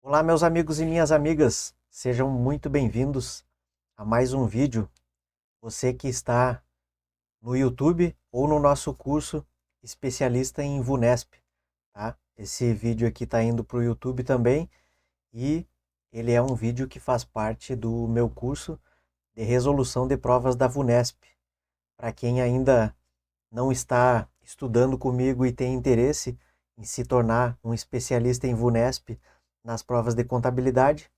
Olá, meus amigos e minhas amigas, sejam muito bem-vindos a mais um vídeo. Você que está no YouTube ou no nosso curso especialista em VUNESP, tá? Esse vídeo aqui está indo para o YouTube também e ele é um vídeo que faz parte do meu curso de resolução de provas da VUNESP. Para quem ainda não está estudando comigo e tem interesse em se tornar um especialista em VUNESP nas provas de contabilidade,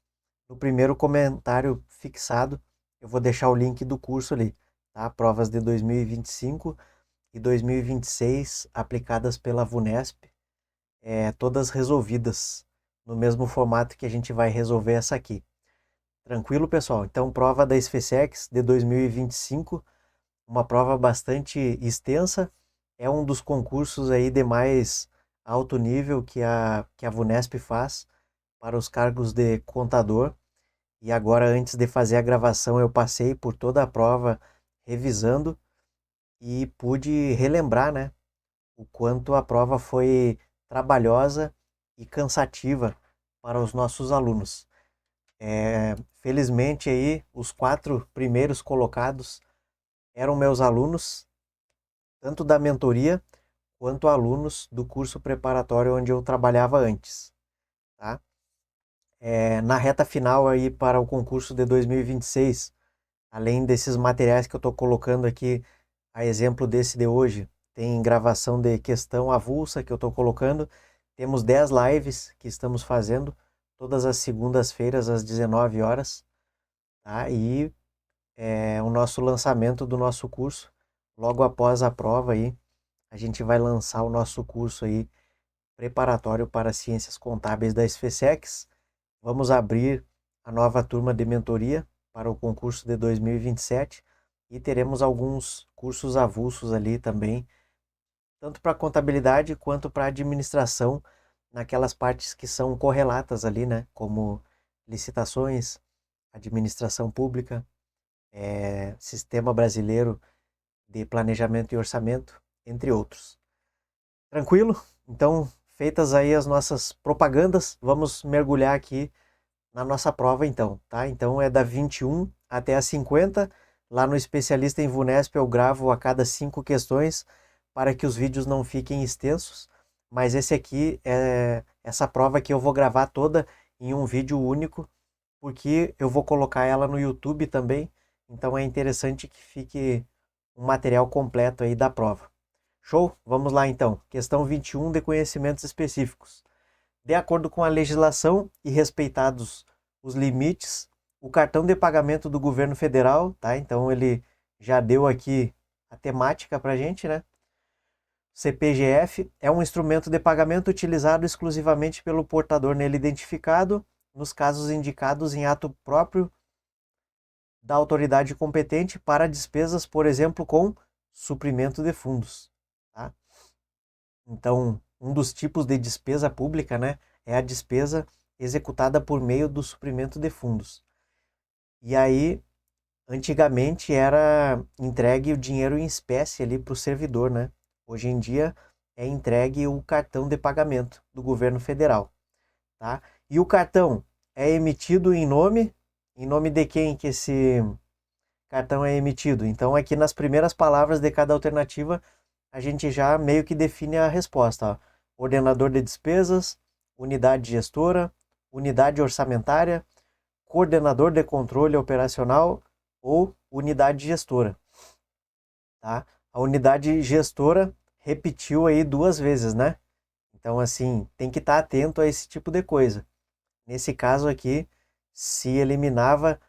no primeiro comentário fixado, eu vou deixar o link do curso ali, tá? Provas de 2025 e 2026 aplicadas pela VUNESP, todas resolvidas no mesmo formato que a gente vai resolver essa aqui. Tranquilo, pessoal? Então, prova da SFSEX de 2025, uma prova bastante extensa, é um dos concursos aí de mais alto nível que a VUNESP faz para os cargos de contador. E agora, antes de fazer a gravação, eu passei por toda a prova revisando e pude relembrar, né, o quanto a prova foi trabalhosa e cansativa para os nossos alunos. Felizmente aí, os 4 primeiros colocados eram meus alunos, tanto da mentoria quanto alunos do curso preparatório onde eu trabalhava antes, tá? Na reta final aí para o concurso de 2026, além desses materiais que eu estou colocando aqui, a exemplo desse de hoje, tem gravação de questão avulsa que eu estou colocando. Temos 10 lives que estamos fazendo todas as segundas-feiras às 19 horas, tá? E o nosso lançamento do nosso curso, logo após a prova aí, a gente vai lançar o nosso curso aí preparatório para Ciências Contábeis da SFSEX. Vamos abrir a nova turma de mentoria para o concurso de 2027 e teremos alguns cursos avulsos ali também, tanto para contabilidade quanto para administração, naquelas partes que são correlatas ali, né? Como licitações, administração pública, Sistema Brasileiro de Planejamento e Orçamento, entre outros. Tranquilo? Então, feitas aí as nossas propagandas, vamos mergulhar aqui na nossa prova então, tá? Então é da 21 até a 50. Lá no Especialista em VUNESP eu gravo a cada 5 questões para que os vídeos não fiquem extensos. Mas essa prova aqui eu vou gravar toda em um vídeo único, porque eu vou colocar ela no YouTube também. Então é interessante que fique um material completo aí da prova. Show? Vamos lá então. Questão 21 de conhecimentos específicos. De acordo com a legislação e respeitados os limites, o cartão de pagamento do governo federal, tá? Então ele já deu aqui a temática para a gente, né? CPGF é um instrumento de pagamento utilizado exclusivamente pelo portador nele identificado, nos casos indicados em ato próprio da autoridade competente para despesas, por exemplo, com suprimento de fundos, tá? Então, um dos tipos de despesa pública, né, é a despesa executada por meio do suprimento de fundos. E aí, antigamente era entregue o dinheiro em espécie ali para o servidor, né? Hoje em dia é entregue o cartão de pagamento do governo federal, tá? E o cartão é emitido em nome de quem que esse cartão é emitido? Então, aqui nas primeiras palavras de cada alternativa, a gente já meio que define a resposta, ó. Ordenador de despesas, unidade gestora, unidade orçamentária, coordenador de controle operacional ou unidade gestora, tá? A unidade gestora repetiu aí 2 vezes, né? Então, assim, tem que estar atento a esse tipo de coisa. Nesse caso aqui, se eliminava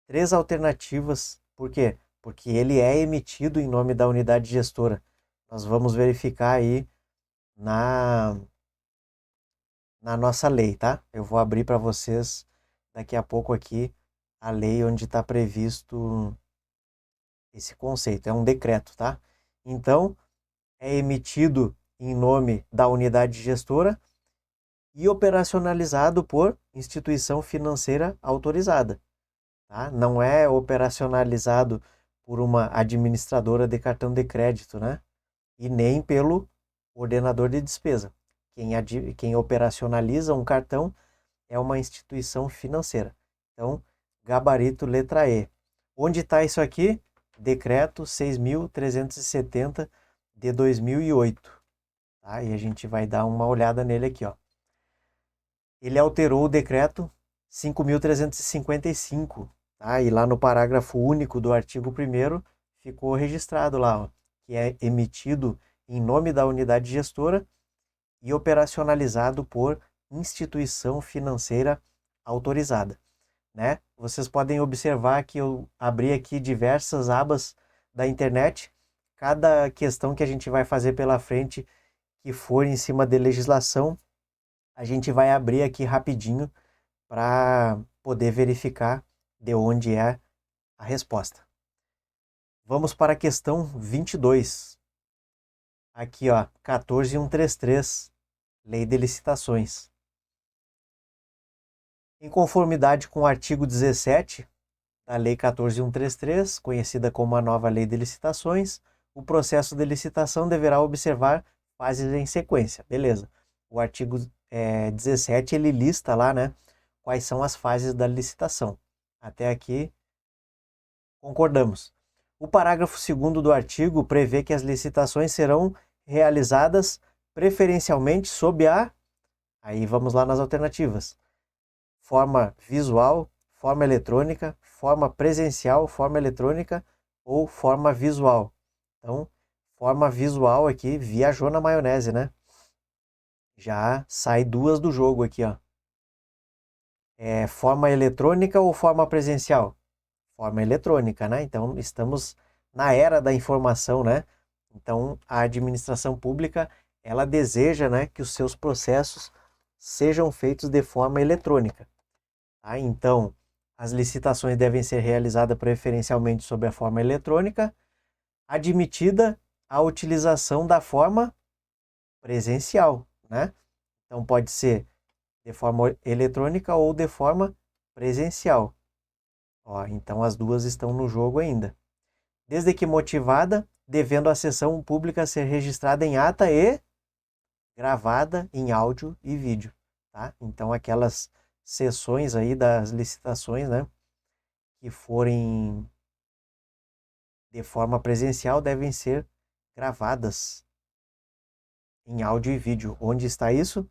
3 alternativas. Por quê? Porque ele é emitido em nome da unidade gestora. Nós vamos verificar aí na, na nossa lei, tá? Eu vou abrir para vocês daqui a pouco aqui a lei onde está previsto esse conceito. É um decreto, tá? Então, é emitido em nome da unidade gestora e operacionalizado por instituição financeira autorizada, tá? Não é operacionalizado por uma administradora de cartão de crédito, né? E nem pelo ordenador de despesa. Quem operacionaliza um cartão é uma instituição financeira. Então, gabarito letra E. Onde está isso aqui? Decreto 6.370 de 2008. Tá? E a gente vai dar uma olhada nele aqui, ó. Ele alterou o decreto 5.355, tá? E lá no parágrafo único do artigo 1º ficou registrado lá, ó, que é emitido em nome da unidade gestora e operacionalizado por instituição financeira autorizada, né? Vocês podem observar que eu abri aqui diversas abas da internet. Cada questão que a gente vai fazer pela frente que for em cima de legislação, a gente vai abrir aqui rapidinho para poder verificar de onde é a resposta. Vamos para a questão 22. Aqui, ó, 14.133, Lei de Licitações. Em conformidade com o artigo 17 da Lei 14.133, conhecida como a nova Lei de Licitações, o processo de licitação deverá observar fases em sequência. Beleza. O artigo 17, ele lista lá, né, quais são as fases da licitação. Até aqui, concordamos. O parágrafo 2º do artigo prevê que as licitações serão realizadas preferencialmente sob a... Aí vamos lá nas alternativas. Forma visual, forma eletrônica, forma presencial, forma eletrônica ou forma visual. Então, forma visual aqui viajou na maionese, né? Já sai duas do jogo aqui, ó. É forma eletrônica ou forma presencial? Forma eletrônica, né? Então, estamos na era da informação, né? Então, a administração pública, ela deseja, né, que os seus processos sejam feitos de forma eletrônica. Tá? Então, as licitações devem ser realizadas preferencialmente sob a forma eletrônica, admitida a utilização da forma presencial, né? Então, pode ser de forma eletrônica ou de forma presencial. Ó, então, as duas estão no jogo ainda. Desde que motivada, devendo a sessão pública ser registrada em ata e gravada em áudio e vídeo, tá? Então, aquelas sessões aí das licitações, né, que forem de forma presencial devem ser gravadas em áudio e vídeo. Onde está isso?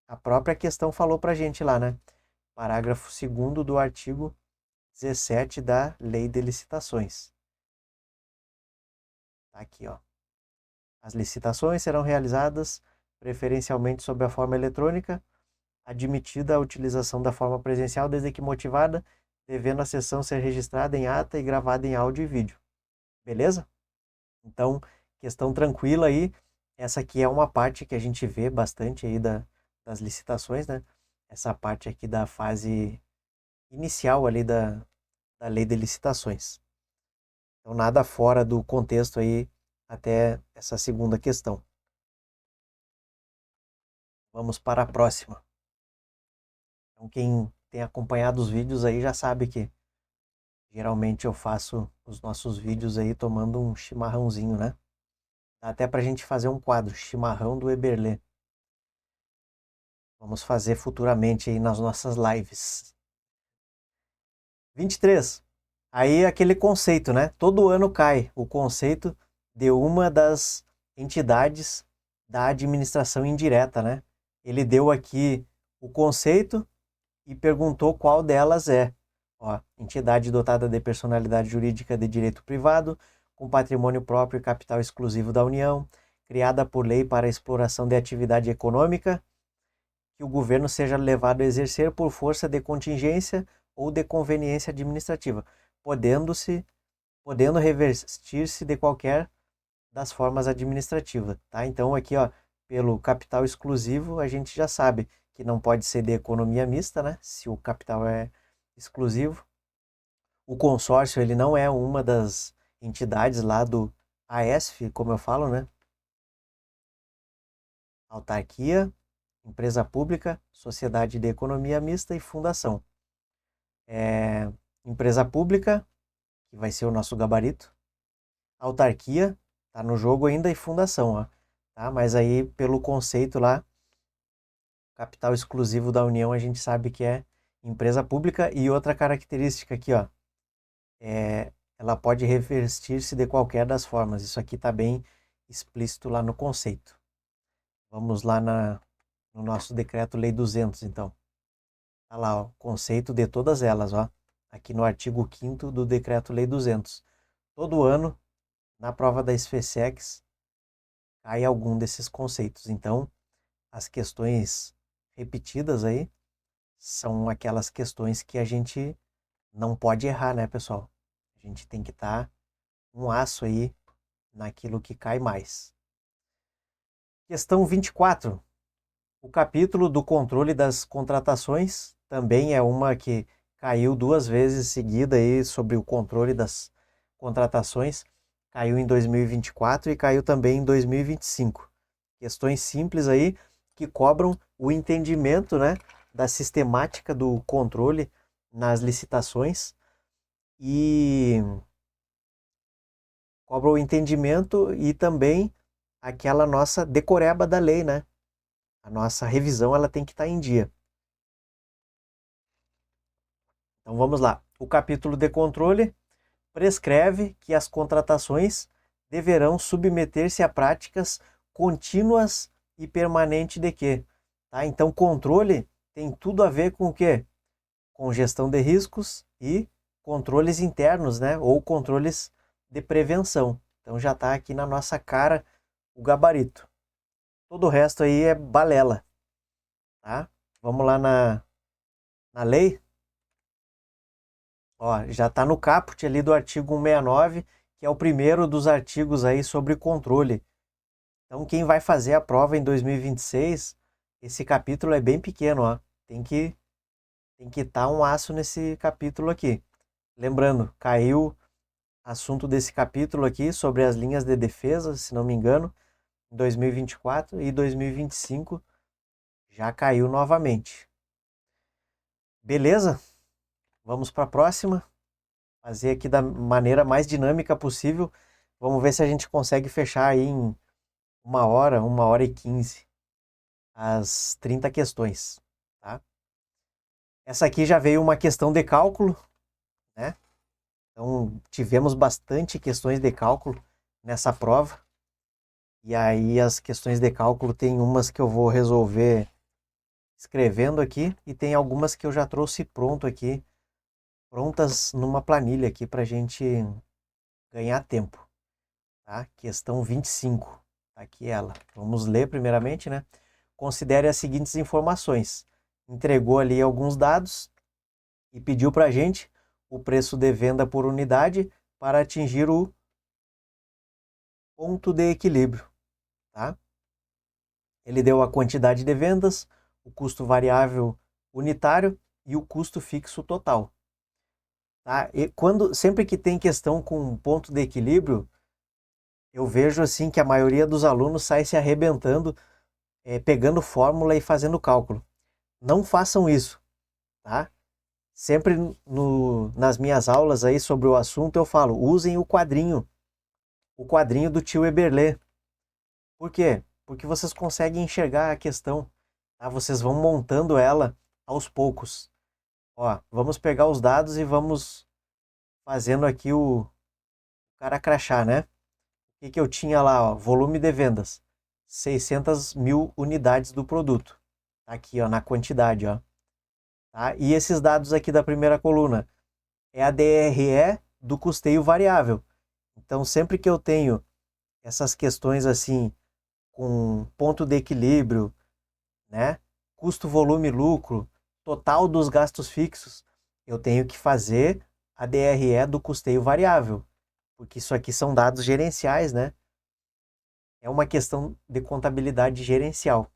A própria questão falou pra gente lá, né? Parágrafo 2º do artigo 17 da Lei de Licitações. Tá aqui, ó. As licitações serão realizadas preferencialmente sob a forma eletrônica, admitida a utilização da forma presencial desde que motivada, devendo a sessão ser registrada em ata e gravada em áudio e vídeo. Beleza? Então, questão tranquila aí. Essa aqui é uma parte que a gente vê bastante aí das licitações, né? Essa parte aqui da fase inicial ali da lei de licitações. Então, nada fora do contexto aí até essa segunda questão. Vamos para a próxima. Então, quem tem acompanhado os vídeos aí já sabe que geralmente eu faço os nossos vídeos aí tomando um chimarrãozinho, né? Dá até pra gente fazer um quadro, chimarrão do Eberlê. Vamos fazer futuramente aí nas nossas lives. 23. Aí aquele conceito, né? Todo ano cai o conceito de uma das entidades da administração indireta, né? Ele deu aqui o conceito e perguntou qual delas é. Ó, entidade dotada de personalidade jurídica de direito privado, com patrimônio próprio e capital exclusivo da União, criada por lei para a exploração de atividade econômica, que o governo seja levado a exercer por força de contingência ou de conveniência administrativa, podendo revestir-se de qualquer das formas administrativas, tá? Então aqui, ó, pelo capital exclusivo, a gente já sabe que não pode ser de economia mista, né? Se o capital é exclusivo. O consórcio, ele não é uma das entidades lá do AESF, como eu falo, né? Autarquia, empresa pública, sociedade de economia mista e fundação. Empresa pública, que vai ser o nosso gabarito. Autarquia, tá no jogo ainda, e fundação, ó. Tá? Mas aí, pelo conceito lá, Capital exclusivo da União a gente sabe que é empresa pública. E outra característica aqui, ó, ela pode revestir-se de qualquer das formas. Isso aqui está bem explícito lá no conceito. Vamos lá no nosso Decreto-Lei 200, então. Tá lá, ó, conceito de todas elas, ó. Aqui no artigo 5º do Decreto-Lei 200. Todo ano, na prova da SFSEX, cai algum desses conceitos. Então, as questões repetidas aí são aquelas questões que a gente não pode errar, né, pessoal? A gente tem que estar um aço aí naquilo que cai mais. Questão 24. O capítulo do controle das contratações também é uma que caiu 2 vezes seguida aí sobre o controle das contratações. Caiu em 2024 e caiu também em 2025. Questões simples aí que cobram o entendimento, né, da sistemática do controle nas licitações e cobram o entendimento e também aquela nossa decoreba da lei, né? A nossa revisão ela tem que estar em dia. Então vamos lá. O capítulo de controle prescreve que as contratações deverão submeter-se a práticas contínuas e permanente de quê? Tá? Então controle tem tudo a ver com o quê? Com gestão de riscos e controles internos, né? Ou controles de prevenção. Então já está aqui na nossa cara o gabarito. Todo o resto aí é balela, tá? Vamos lá na lei. Ó, já está no caput ali do artigo 169, que é o primeiro dos artigos aí sobre controle. Então, quem vai fazer a prova em 2026, esse capítulo é bem pequeno, ó. Tem que estar um aço nesse capítulo aqui. Lembrando, caiu assunto desse capítulo aqui sobre as linhas de defesa, se não me engano, em 2024 e 2025 já caiu novamente. Beleza? Vamos para a próxima. Fazer aqui da maneira mais dinâmica possível. Vamos ver se a gente consegue fechar aí em 1 hora e 15 as 30 questões, tá? Essa aqui já veio uma questão de cálculo, né? Então, tivemos bastante questões de cálculo nessa prova. E aí as questões de cálculo tem umas que eu vou resolver escrevendo aqui e tem algumas que eu já trouxe pronto aqui, prontas numa planilha aqui para a gente ganhar tempo, tá? Questão 25, tá aqui ela. Vamos ler primeiramente, né? Considere as seguintes informações. Entregou ali alguns dados e pediu para a gente o preço de venda por unidade para atingir o ponto de equilíbrio, tá? Ele deu a quantidade de vendas, o custo variável unitário e o custo fixo total. Tá? E sempre que tem questão com ponto de equilíbrio, eu vejo assim que a maioria dos alunos sai se arrebentando, pegando fórmula e fazendo cálculo. Não façam isso, tá? Sempre nas minhas aulas aí sobre o assunto eu falo, usem o quadrinho do tio Eberlê. Por quê? Porque vocês conseguem enxergar a questão, tá? Vocês vão montando ela aos poucos. Ó, vamos pegar os dados e vamos fazendo aqui o cara crachá, né? O que eu tinha lá, ó, volume de vendas, 600 mil unidades do produto. Tá aqui, ó, na quantidade, ó. Tá? E esses dados aqui da primeira coluna é a DRE do custeio variável. Então, sempre que eu tenho essas questões assim, com ponto de equilíbrio, né? Custo, volume, lucro, total dos gastos fixos, eu tenho que fazer a DRE do custeio variável, porque isso aqui são dados gerenciais, né? É uma questão de contabilidade gerencial.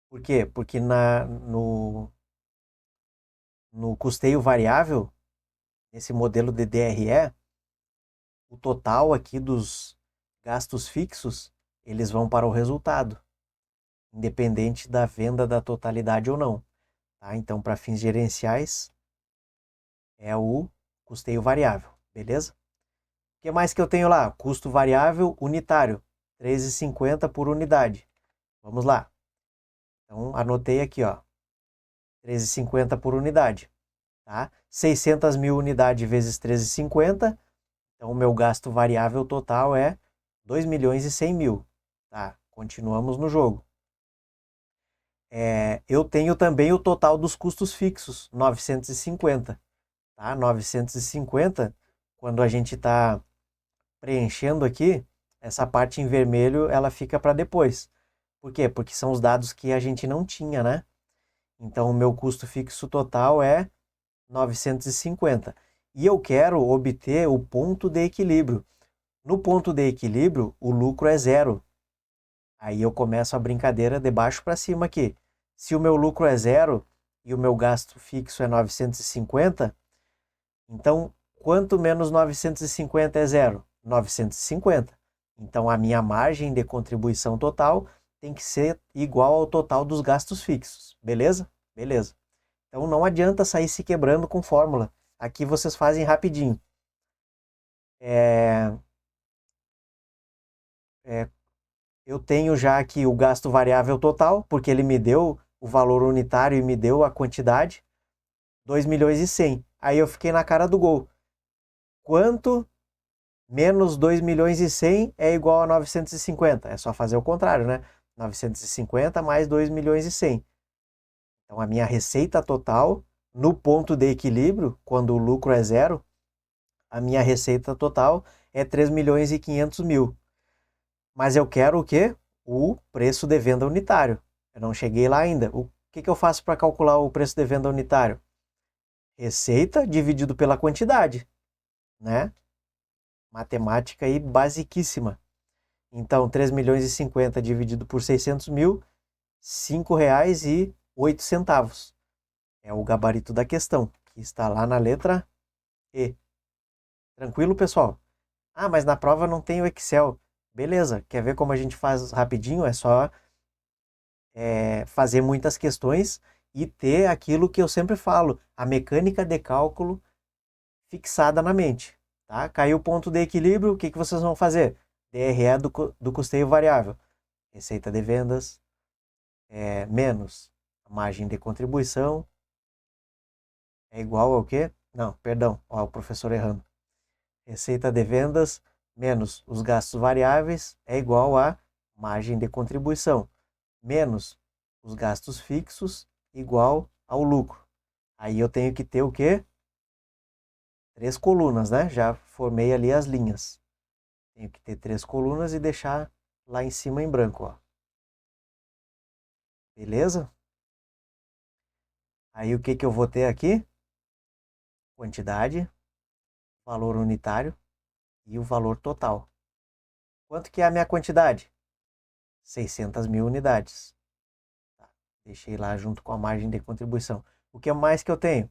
Por quê? Porque no custeio variável, nesse modelo de DRE, o total aqui dos gastos fixos, eles vão para o resultado, independente da venda da totalidade ou não. Tá? Então, para fins gerenciais, é o custeio variável, beleza? O que mais que eu tenho lá? Custo variável unitário, R$ 3,50 por unidade. Vamos lá. Então, anotei aqui, ó, 13,50 por unidade, tá? 600 mil unidades vezes 13,50. Então, o meu gasto variável total é 2 milhões e 100 mil, tá? Continuamos no jogo. Eu tenho também o total dos custos fixos, 950, tá? 950, quando a gente está preenchendo aqui, essa parte em vermelho, ela fica para depois. Por quê? Porque são os dados que a gente não tinha, né? Então, o meu custo fixo total é 950. E eu quero obter o ponto de equilíbrio. No ponto de equilíbrio, o lucro é zero. Aí eu começo a brincadeira de baixo para cima aqui. Se o meu lucro é zero e o meu gasto fixo é 950, então quanto menos 950 é zero? 950. Então a minha margem de contribuição total tem que ser igual ao total dos gastos fixos. Beleza? Beleza. Então não adianta sair se quebrando com fórmula. Aqui vocês fazem rapidinho. Eu tenho já aqui o gasto variável total, porque ele me deu o valor unitário e me deu a quantidade, 2 milhões e 100. Aí eu fiquei na cara do gol. Quanto menos 2 milhões e 100 é igual a 950? É só fazer o contrário, né? 950 mais 2 milhões e 100. Então a minha receita total, no ponto de equilíbrio, quando o lucro é zero, a minha receita total é 3 milhões e 500 mil. Mas eu quero o quê? O preço de venda unitário. Eu não cheguei lá ainda. O que eu faço para calcular o preço de venda unitário? Receita dividido pela quantidade, né? Matemática aí basiquíssima. Então, 3 milhões e 50 dividido por 600 mil, R$ 5,08. É o gabarito da questão, que está lá na letra E. Tranquilo, pessoal? Ah, mas na prova não tem o Excel. Beleza, quer ver como a gente faz rapidinho? É só fazer muitas questões e ter aquilo que eu sempre falo, a mecânica de cálculo fixada na mente. Tá? Caiu o ponto de equilíbrio, o que vocês vão fazer? DRE do custeio variável. Receita de vendas menos a margem de contribuição é igual ao quê? Não, perdão, ó, o professor errando. Receita de vendas menos os gastos variáveis é igual a margem de contribuição menos os gastos fixos igual ao lucro. Aí eu tenho que ter o quê? 3 colunas, né? Já formei ali as linhas. Tenho que ter 3 colunas e deixar lá em cima em branco, ó. Beleza? Aí o que eu vou ter aqui? Quantidade, valor unitário e o valor total. Quanto que é a minha quantidade? 600 mil unidades. Tá. Deixei lá junto com a margem de contribuição. O que mais que eu tenho?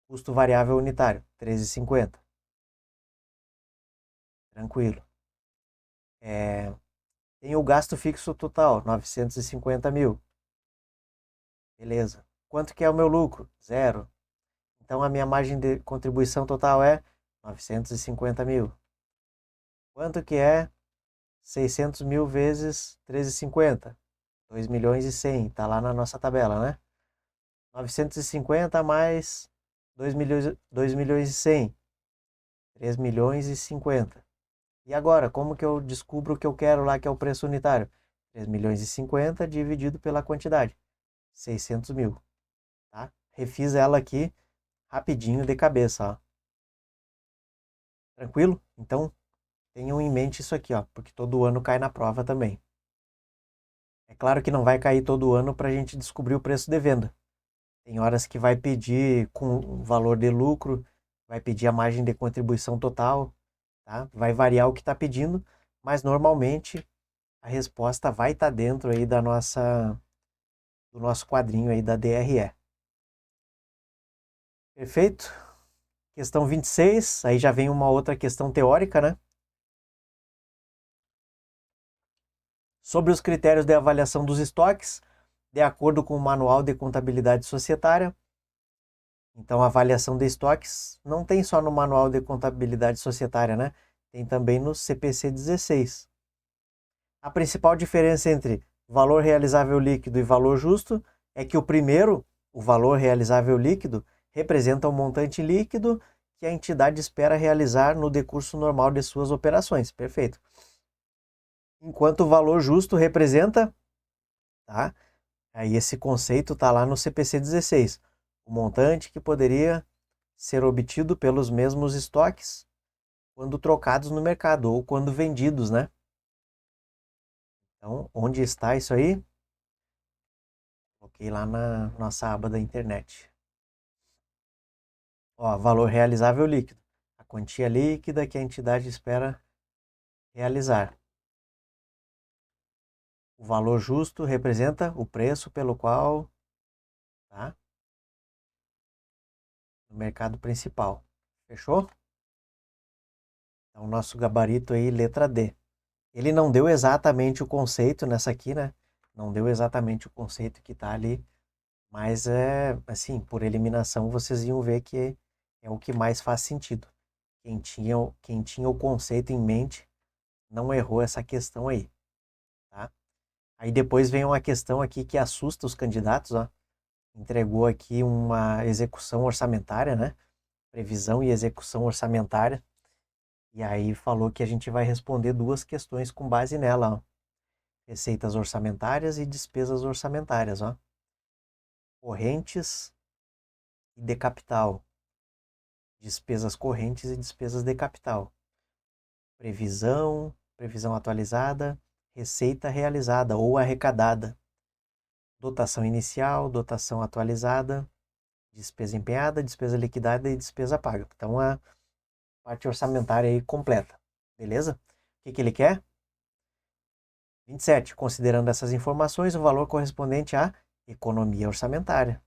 Custo variável unitário, 13,50. Tranquilo. Tem o gasto fixo total, 950 mil. Beleza. Quanto que é o meu lucro? Zero. Então a minha margem de contribuição total é 950 mil. Quanto que é 600 mil vezes 13,50? 2 milhões e 100. Está lá na nossa tabela, né? 950 mais 2 milhões e 100. 3 milhões e 50. E agora, como que eu descubro o que eu quero lá, que é o preço unitário? 3 milhões e 50 dividido pela quantidade. 600 mil. Tá? Refiz ela aqui rapidinho de cabeça, ó. Tranquilo? Então, tenham em mente isso aqui, ó, porque todo ano cai na prova também. É claro que não vai cair todo ano para a gente descobrir o preço de venda. Tem horas que vai pedir com o valor de lucro, vai pedir a margem de contribuição total, tá? Vai variar o que está pedindo, mas normalmente a resposta vai estar dentro aí do nosso quadrinho aí da DRE. Perfeito? Questão 26, aí já vem uma outra questão teórica, né? Sobre os critérios de avaliação dos estoques, de acordo com o Manual de Contabilidade Societária. Então, a avaliação de estoques não tem só no Manual de Contabilidade Societária, né? Tem também no CPC 16. A principal diferença entre valor realizável líquido e valor justo é que o primeiro, o valor realizável líquido, representa o montante líquido que a entidade espera realizar no decurso normal de suas operações. Perfeito. Enquanto o valor justo representa, tá? Aí esse conceito está lá no CPC 16, o montante que poderia ser obtido pelos mesmos estoques quando trocados no mercado ou quando vendidos, né? Então, onde está isso aí? Coloquei lá na nossa aba da internet. Ó, valor realizável líquido. A quantia líquida que a entidade espera realizar. O valor justo representa o preço pelo qual, tá? No mercado principal. Fechou? Então, nosso gabarito aí, letra D. Ele não deu exatamente o conceito nessa aqui, né? Não deu exatamente o conceito que tá ali, mas assim, por eliminação vocês iam ver que é o que mais faz sentido. Quem tinha o conceito em mente não errou essa questão aí, tá? Aí depois vem uma questão aqui que assusta os candidatos, ó. Entregou aqui uma execução orçamentária, né? Previsão e execução orçamentária. E aí falou que a gente vai responder duas questões com base nela, ó. Receitas orçamentárias e despesas orçamentárias, ó. Correntes e de capital. Despesas correntes e despesas de capital. Previsão atualizada, receita realizada ou arrecadada. Dotação inicial, dotação atualizada, despesa empenhada, despesa liquidada e despesa paga. Então, a parte orçamentária aí completa. Beleza? O que ele quer? 27. Considerando essas informações, o valor correspondente à economia orçamentária.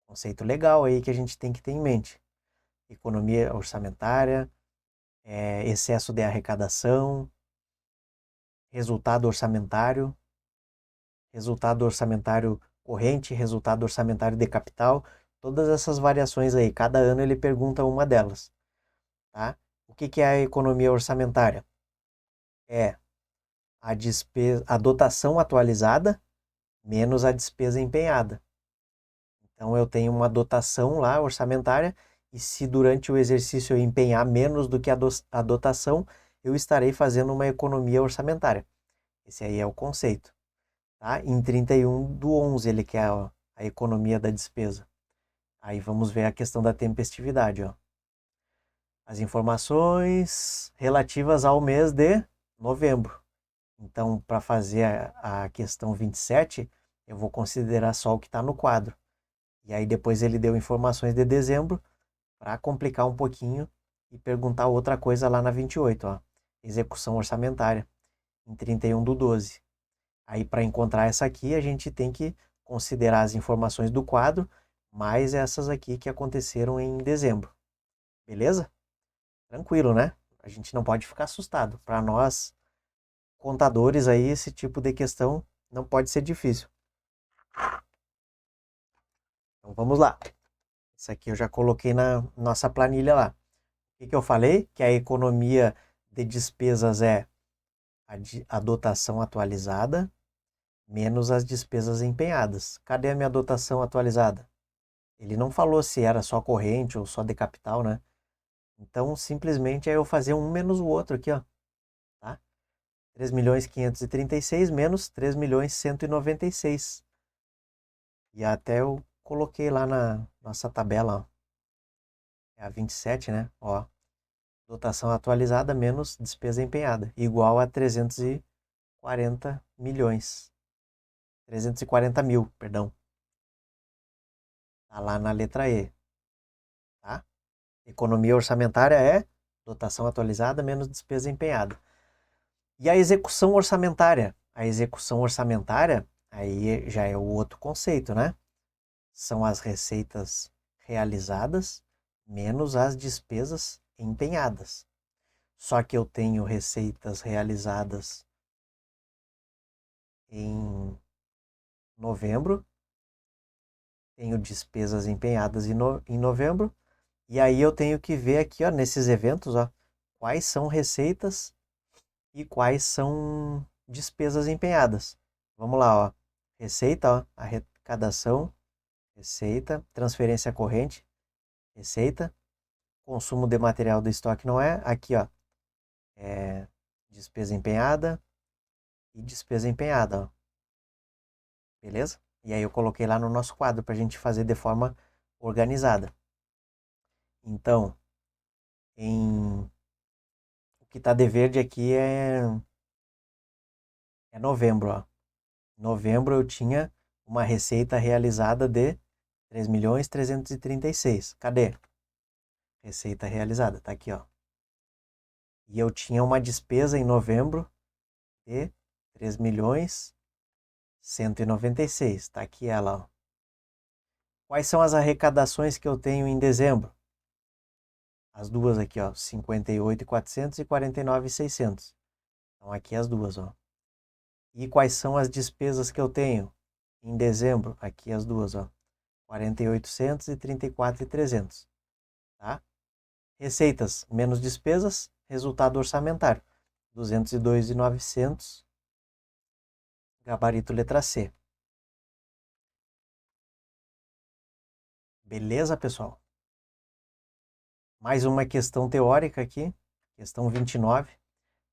Conceito legal aí que a gente tem que ter em mente. Economia orçamentária, excesso de arrecadação, resultado orçamentário corrente, resultado orçamentário de capital, todas essas variações aí. Cada ano ele pergunta uma delas, tá? O que é a economia orçamentária? É a dotação atualizada menos a despesa empenhada. Então eu tenho uma dotação lá orçamentária e se durante o exercício eu empenhar menos do que a dotação, eu estarei fazendo uma economia orçamentária. Esse aí é o conceito. Tá? Em 31/11 ele quer a economia da despesa. Aí vamos ver a questão da tempestividade. Ó. As informações relativas ao mês de novembro. Então, para fazer a questão 27, eu vou considerar só o que está no quadro. E aí depois ele deu informações de dezembro para complicar um pouquinho e perguntar outra coisa lá na 28, ó. Execução orçamentária, em 31/12. Aí para encontrar essa aqui, a gente tem que considerar as informações do quadro, mais essas aqui que aconteceram em dezembro. Beleza? Tranquilo, né? A gente não pode ficar assustado. Para nós, contadores aí, esse tipo de questão não pode ser difícil. Então vamos lá. Isso aqui eu já coloquei na nossa planilha lá. O que eu falei? Que a economia de despesas é a dotação atualizada menos as despesas empenhadas. Cadê a minha dotação atualizada? Ele não falou se era só corrente ou só de capital, né? Então, simplesmente é eu fazer um menos o outro aqui, ó. Tá? 3.536 menos 3.196. E até eu coloquei lá na nossa tabela, ó. É a 27, né? Ó. Dotação atualizada menos despesa empenhada, igual a 340 milhões. 340 mil, perdão. Tá lá na letra E, tá? Economia orçamentária é dotação atualizada menos despesa empenhada. E a execução orçamentária? A execução orçamentária, aí já é o outro conceito, né? São as receitas realizadas menos as despesas empenhadas. Só que eu tenho receitas realizadas em novembro, tenho despesas empenhadas em novembro, e aí eu tenho que ver aqui, ó, nesses eventos, ó, quais são receitas e quais são despesas empenhadas. Vamos lá, ó. Receita, ó. Arrecadação, receita. Transferência corrente, receita. Consumo de material do estoque não é. Aqui, ó. É despesa empenhada e despesa empenhada, ó. Beleza? E aí eu coloquei lá no nosso quadro para a gente fazer de forma organizada. Então, o que está de verde aqui é novembro, ó. Em novembro eu tinha uma receita realizada de 3.336.000. Cadê? Receita realizada, tá aqui, ó. E eu tinha uma despesa em novembro de 3.196.000. Tá aqui ela, ó. Quais são as arrecadações que eu tenho em dezembro? As duas aqui, ó, 58.400 e 49.600. Então aqui as duas, ó. E quais são as despesas que eu tenho em dezembro? Aqui as duas, ó. 40.800 e 34.300, tá? Receitas menos despesas, resultado orçamentário. 202.900, gabarito letra C. Beleza, pessoal? Mais uma questão teórica aqui, questão 29.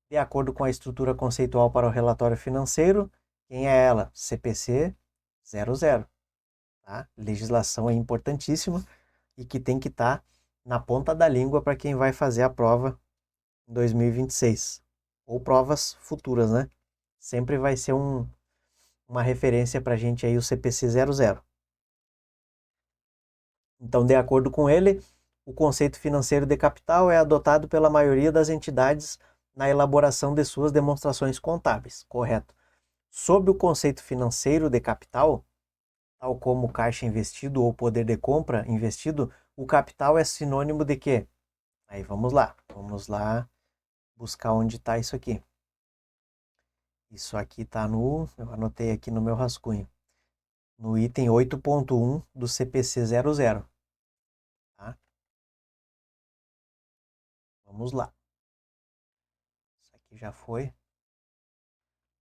De acordo com a estrutura conceitual para o relatório financeiro, quem é ela? CPC 00. Tá? Legislação é importantíssima e que tem que estar na ponta da língua para quem vai fazer a prova em 2026. Ou provas futuras, né? Sempre vai ser uma referência para a gente aí o CPC 00. Então, de acordo com ele, o conceito financeiro de capital é adotado pela maioria das entidades na elaboração de suas demonstrações contábeis, correto? Sob o conceito financeiro de capital, tal como caixa investido ou poder de compra investido, o capital é sinônimo de quê? Aí vamos lá buscar onde está isso aqui. Isso aqui está eu anotei aqui no meu rascunho, no item 8.1 do CPC 00. Tá? Vamos lá. Isso aqui já foi.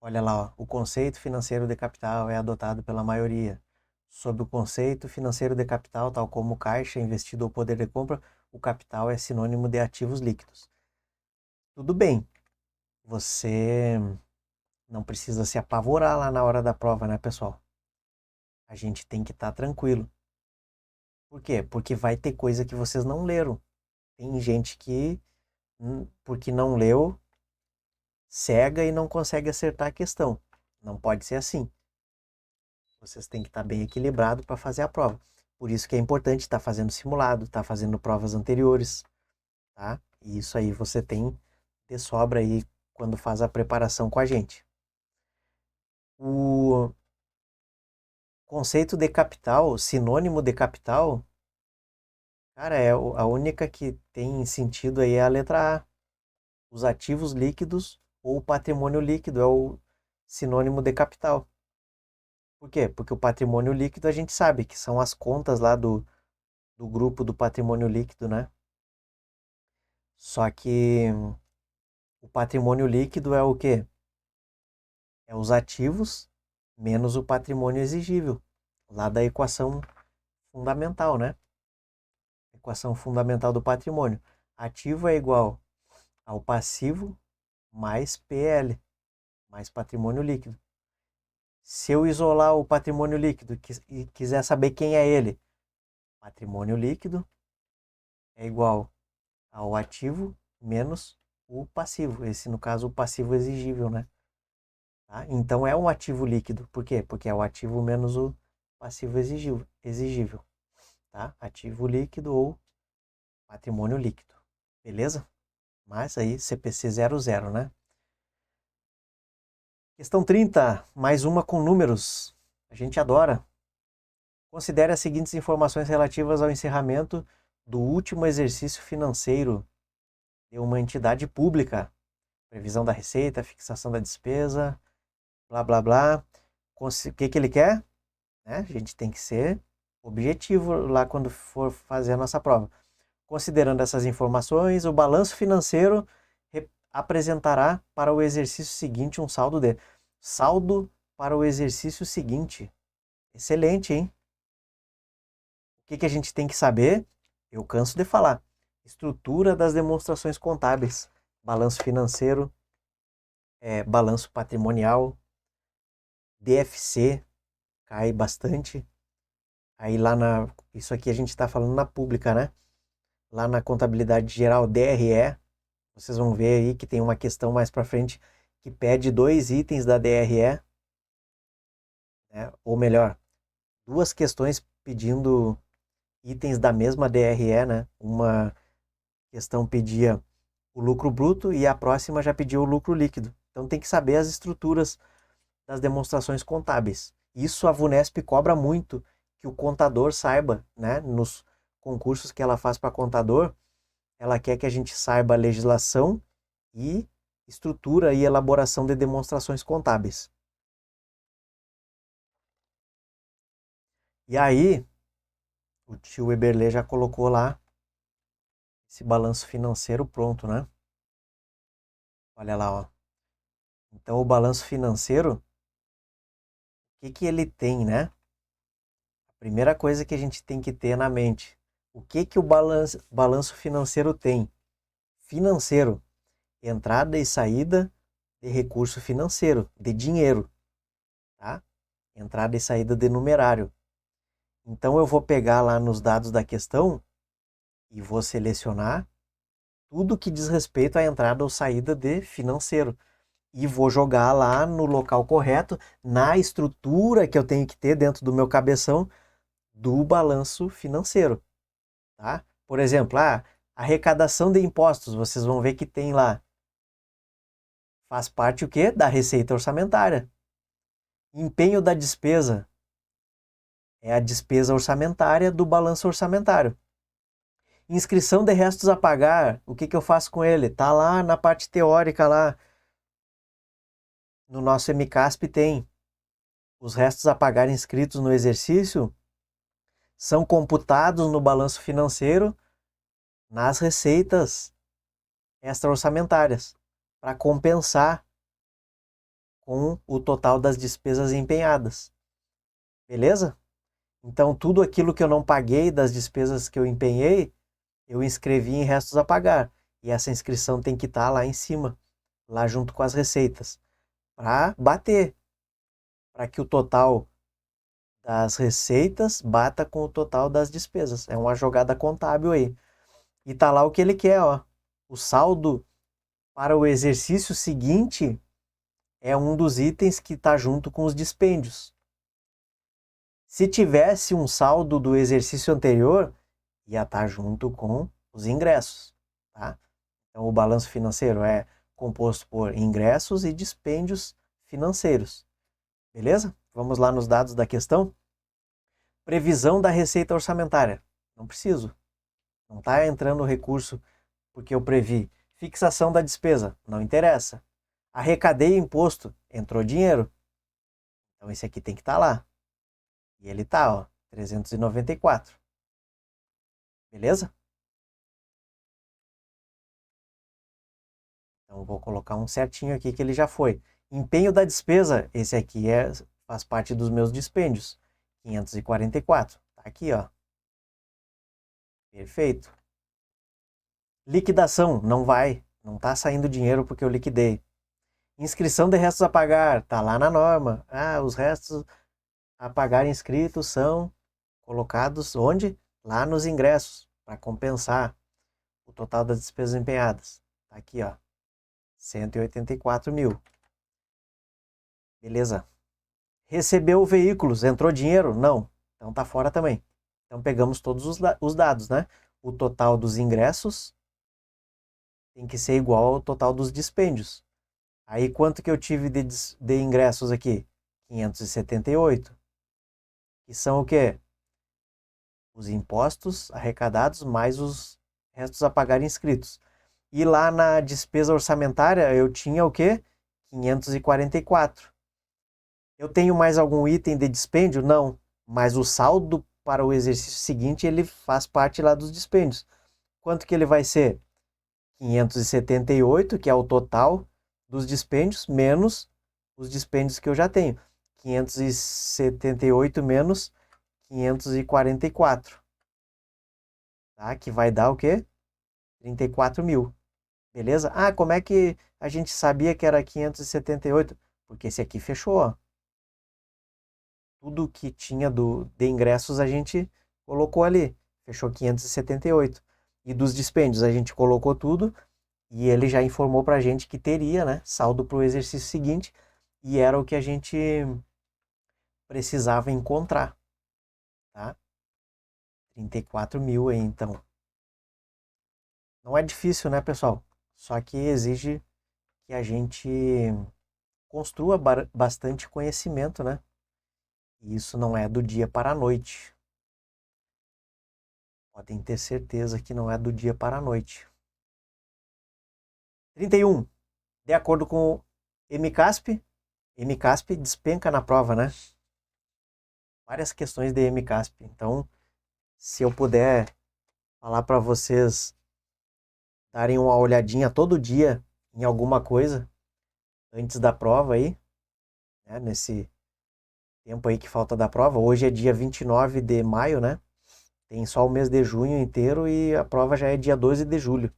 Olha lá, ó, o conceito financeiro de capital é adotado pela maioria. Sob o conceito financeiro de capital, tal como caixa, investido ou poder de compra, o capital é sinônimo de ativos líquidos. Tudo bem, você não precisa se apavorar lá na hora da prova, né, pessoal? A gente tem que estar tranquilo. Por quê? Porque vai ter coisa que vocês não leram. Tem gente que, porque não leu, cega e não consegue acertar a questão. Não pode ser assim. Vocês têm que estar bem equilibrado para fazer a prova. Por isso que é importante estar fazendo simulado, estar fazendo provas anteriores, tá? E isso aí você tem de sobra aí quando faz a preparação com a gente. O conceito de capital, sinônimo de capital, cara, a única que tem sentido aí é a letra A. Os ativos líquidos ou o patrimônio líquido é o sinônimo de capital. Por quê? Porque o patrimônio líquido a gente sabe que são as contas lá do grupo do patrimônio líquido, né? Só que o patrimônio líquido é o quê? É os ativos menos o patrimônio exigível, lá da equação fundamental, né? Equação fundamental do patrimônio. Ativo é igual ao passivo mais PL, mais patrimônio líquido. Se eu isolar o patrimônio líquido e quiser saber quem é ele, patrimônio líquido é igual ao ativo menos o passivo. Esse, no caso, o passivo exigível, né? Tá? Então, é um ativo líquido. Por quê? Porque é o ativo menos o passivo exigível. Tá? Ativo líquido ou patrimônio líquido. Beleza? Mas aí, CPC 00, né? Questão 30, mais uma com números. A gente adora. Considere as seguintes informações relativas ao encerramento do último exercício financeiro de uma entidade pública. Previsão da receita, fixação da despesa, blá blá blá. O que ele quer? Né? A gente tem que ser objetivo lá quando for fazer a nossa prova. Considerando essas informações, o balanço financeiro apresentará para o exercício seguinte um saldo de saldo para o exercício seguinte. Excelente, hein? O que a gente tem que saber? Eu canso de falar. Estrutura das demonstrações contábeis. Balanço financeiro, balanço patrimonial, DFC, cai bastante. Aí isso aqui a gente está falando na pública, né? Lá na contabilidade geral, DRE, vocês vão ver aí que tem uma questão mais para frente que pede 2 itens da DRE, né? Ou melhor, 2 questões pedindo itens da mesma DRE, né? Uma questão pedia o lucro bruto e a próxima já pediu o lucro líquido. Então tem que saber as estruturas das demonstrações contábeis. Isso a VUNESP cobra muito que o contador saiba, né? Nos concursos que ela faz para contador, ela quer que a gente saiba a legislação e estrutura e elaboração de demonstrações contábeis. E aí, o tio Eberle já colocou lá esse balanço financeiro pronto, né? Olha lá, ó. Então, o balanço financeiro, o que ele tem, né? A primeira coisa que a gente tem que ter na mente, o que o balanço financeiro tem? Financeiro, entrada e saída de recurso financeiro, de dinheiro, tá? Entrada e saída de numerário. Então, eu vou pegar lá nos dados da questão e vou selecionar tudo que diz respeito à entrada ou saída de financeiro. E vou jogar lá no local correto, na estrutura que eu tenho que ter dentro do meu cabeção do balanço financeiro. Tá? Por exemplo, arrecadação de impostos, vocês vão ver que tem lá. Faz parte o quê? Da receita orçamentária. Empenho da despesa é a despesa orçamentária do balanço orçamentário. Inscrição de restos a pagar, o que eu faço com ele? Tá lá na parte teórica lá. No nosso MCASP tem os restos a pagar inscritos no exercício são computados no balanço financeiro nas receitas extra-orçamentárias para compensar com o total das despesas empenhadas. Beleza? Então, tudo aquilo que eu não paguei das despesas que eu empenhei, eu inscrevi em restos a pagar. E essa inscrição tem que estar lá em cima, lá junto com as receitas, para bater, para que o total das receitas bata com o total das despesas. É uma jogada contábil aí. E tá lá o que ele quer, ó. O saldo para o exercício seguinte é um dos itens que está junto com os dispêndios. Se tivesse um saldo do exercício anterior, ia estar junto com os ingressos, tá? Então o balanço financeiro é composto por ingressos e dispêndios financeiros. Beleza? Vamos lá nos dados da questão. Previsão da receita orçamentária. Não preciso. Não está entrando o recurso porque eu previ. Fixação da despesa. Não interessa. Arrecadei imposto. Entrou dinheiro. Então esse aqui tem que estar lá. E ele está, ó, 394. Beleza? Então vou colocar um certinho aqui que ele já foi. Empenho da despesa. Esse aqui faz parte dos meus dispêndios. 544. Tá aqui, ó. Perfeito. Liquidação, não vai. Não está saindo dinheiro porque eu liquidei. Inscrição de restos a pagar, tá lá na norma. Os restos a pagar inscritos são colocados onde? Lá nos ingressos, para compensar o total das despesas empenhadas. Tá aqui, ó. 184 mil. Beleza. Recebeu veículos, entrou dinheiro? Não. Então tá fora também. Então pegamos todos os dados, né? O total dos ingressos tem que ser igual ao total dos dispêndios. Aí quanto que eu tive de ingressos aqui? 578. Que são o quê? Os impostos arrecadados mais os restos a pagar inscritos. E lá na despesa orçamentária eu tinha o quê? 544. Eu tenho mais algum item de dispêndio? Não. Mas o saldo para o exercício seguinte ele faz parte lá dos dispêndios. Quanto que ele vai ser? 578, que é o total dos dispêndios, menos os dispêndios que eu já tenho. 578 menos 544, tá? Que vai dar o quê? 34 mil. Beleza? Ah, como é que a gente sabia que era 578? Porque esse aqui fechou, ó. Tudo que tinha de ingressos a gente colocou ali. Fechou 578. E dos dispêndios a gente colocou tudo e ele já informou pra gente que teria, né, saldo para o exercício seguinte e era o que a gente precisava encontrar, tá? 34 mil aí, então. Não é difícil, né, pessoal? Só que exige que a gente construa bastante conhecimento, né? E isso não é do dia para a noite. Podem ter certeza que não é do dia para a noite. 31. De acordo com o MCASP, MCASP despenca na prova, né? Várias questões de MCASP. Então, se eu puder falar para vocês darem uma olhadinha todo dia em alguma coisa antes da prova aí, né? Nesse tempo aí que falta da prova. Hoje é dia 29 de maio, né? Tem só o mês de junho inteiro e a prova já é dia 12 de julho.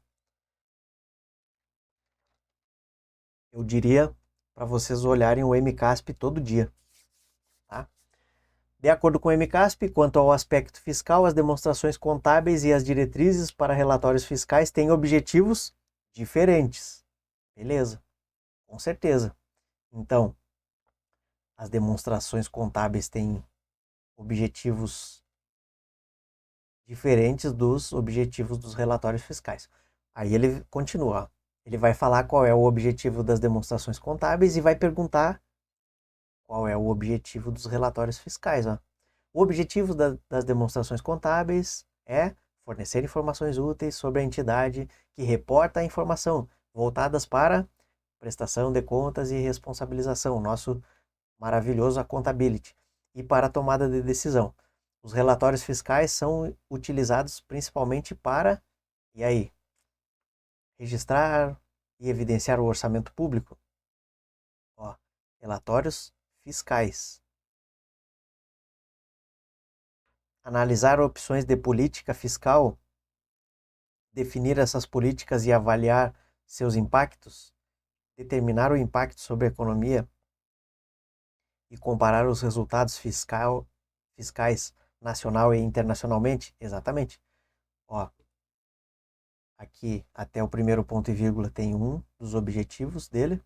Eu diria para vocês olharem o MCASP todo dia, tá? De acordo com o MCASP, quanto ao aspecto fiscal, as demonstrações contábeis e as diretrizes para relatórios fiscais têm objetivos diferentes. Beleza, com certeza. Então, as demonstrações contábeis têm objetivos diferentes dos objetivos dos relatórios fiscais. Aí ele continua. Ele vai falar qual é o objetivo das demonstrações contábeis e vai perguntar qual é o objetivo dos relatórios fiscais. Ó. O objetivo das demonstrações contábeis é fornecer informações úteis sobre a entidade que reporta a informação, voltadas para prestação de contas e responsabilização, nosso maravilhoso accountability, e para a tomada de decisão. Os relatórios fiscais são utilizados principalmente para, e aí, registrar e evidenciar o orçamento público. Ó, relatórios fiscais. Analisar opções de política fiscal, definir essas políticas e avaliar seus impactos, determinar o impacto sobre a economia e comparar os resultados fiscais nacional e internacionalmente. Exatamente. Ó, aqui até o primeiro ponto e vírgula tem um dos objetivos dele,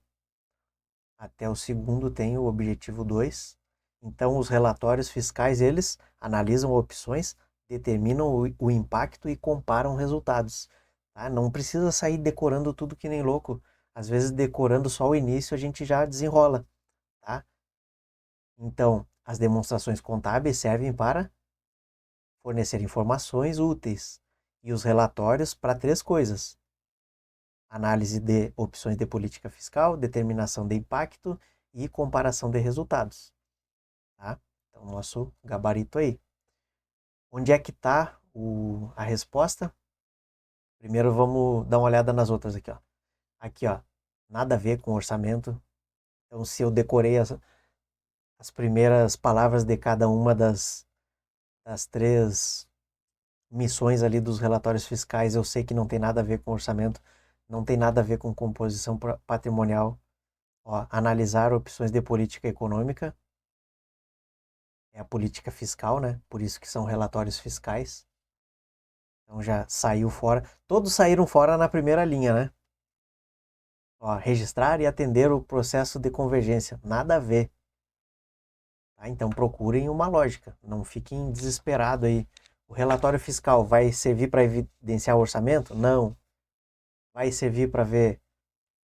até o segundo tem o objetivo 2. Então, os relatórios fiscais, eles analisam opções, determinam o impacto e comparam resultados. Tá? Não precisa sair decorando tudo que nem louco. Às vezes, decorando só o início, a gente já desenrola. Tá? Então, as demonstrações contábeis servem para fornecer informações úteis e os relatórios para três coisas: análise de opções de política fiscal, determinação de impacto e comparação de resultados. Tá? Então, nosso gabarito aí. Onde é que está a resposta? Primeiro vamos dar uma olhada nas outras aqui, ó. Aqui, ó, nada a ver com orçamento. Então, se eu decorei as primeiras palavras de cada uma das três missões ali dos relatórios fiscais, eu sei que não tem nada a ver com orçamento, não tem nada a ver com composição patrimonial. Ó, analisar opções de política econômica, é a política fiscal, né? Por isso que são relatórios fiscais. Então já saiu fora. Todos saíram fora na primeira linha, né? Ó, registrar e atender o processo de convergência. Nada a ver. Tá? Então procurem uma lógica. Não fiquem desesperados aí. O relatório fiscal vai servir para evidenciar o orçamento? Não. Vai servir para ver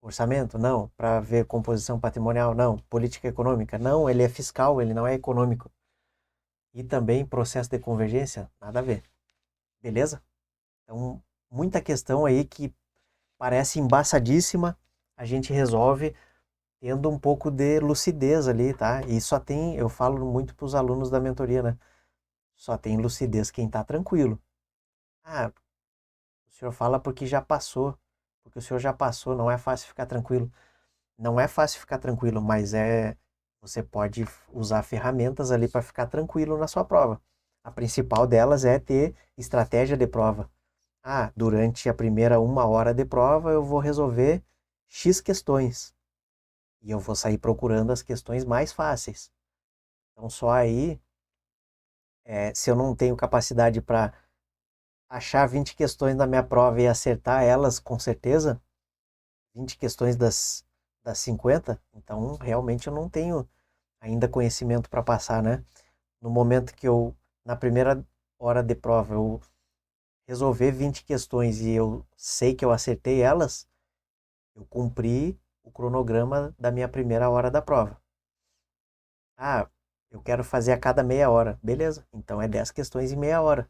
orçamento? Não. Para ver composição patrimonial? Não. Política econômica? Não. Ele é fiscal, ele não é econômico. E também processo de convergência? Nada a ver. Beleza? Então, muita questão aí que parece embaçadíssima, a gente resolve tendo um pouco de lucidez ali, tá? E só tem, eu falo muito para os alunos da mentoria, né? Só tem lucidez quem tá tranquilo. Ah, o senhor fala porque já passou, porque o senhor já passou, não é fácil ficar tranquilo. Não é fácil ficar tranquilo, mas é você pode usar ferramentas ali para ficar tranquilo na sua prova. A principal delas é ter estratégia de prova. Ah, durante a primeira 1 hora de prova eu vou resolver X questões. E eu vou sair procurando as questões mais fáceis. Então só aí, se eu não tenho capacidade para achar 20 questões na minha prova e acertar elas com certeza, 20 questões das 50, então realmente eu não tenho ainda conhecimento para passar, né? No momento que eu, na primeira hora de prova, eu resolver 20 questões e eu sei que eu acertei elas, eu cumpri o cronograma da minha primeira hora da prova. Ah, eu quero fazer a cada meia hora. Beleza, então é 10 questões em meia hora.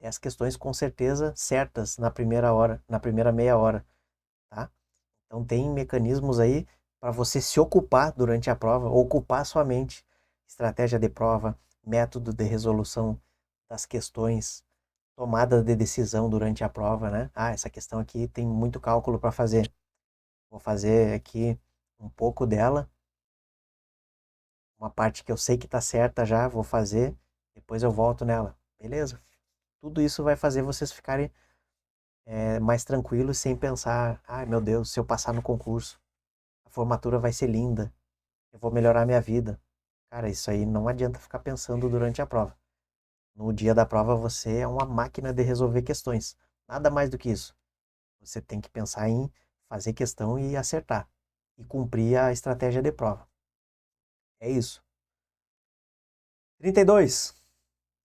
10 questões com certeza certas na primeira hora, na primeira meia hora, tá? Então tem mecanismos aí para você se ocupar durante a prova, ocupar sua mente. Estratégia de prova, método de resolução das questões, tomada de decisão durante a prova, né? Ah, essa questão aqui tem muito cálculo para fazer. Vou fazer aqui um pouco dela, uma parte que eu sei que está certa já, vou fazer, depois eu volto nela. Beleza? Tudo isso vai fazer vocês ficarem mais tranquilos sem pensar, ai meu Deus, se eu passar no concurso, a formatura vai ser linda, eu vou melhorar minha vida. Cara, isso aí não adianta ficar pensando durante a prova. No dia da prova você é uma máquina de resolver questões. Nada mais do que isso. Você tem que pensar em fazer questão e acertar. E cumprir a estratégia de prova. É isso. 32.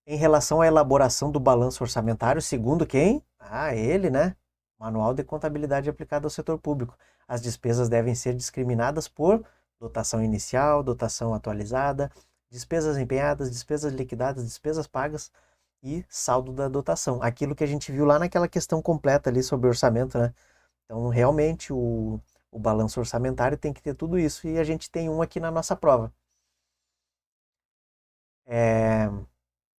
Em relação à elaboração do balanço orçamentário, segundo quem? Ah, ele, né? Manual de Contabilidade aplicado ao setor público. As despesas devem ser discriminadas por dotação inicial, dotação atualizada, despesas empenhadas, despesas liquidadas, despesas pagas e saldo da dotação. Aquilo que a gente viu lá naquela questão completa ali sobre orçamento, né? Então, realmente, o balanço orçamentário tem que ter tudo isso e a gente tem um aqui na nossa prova. É,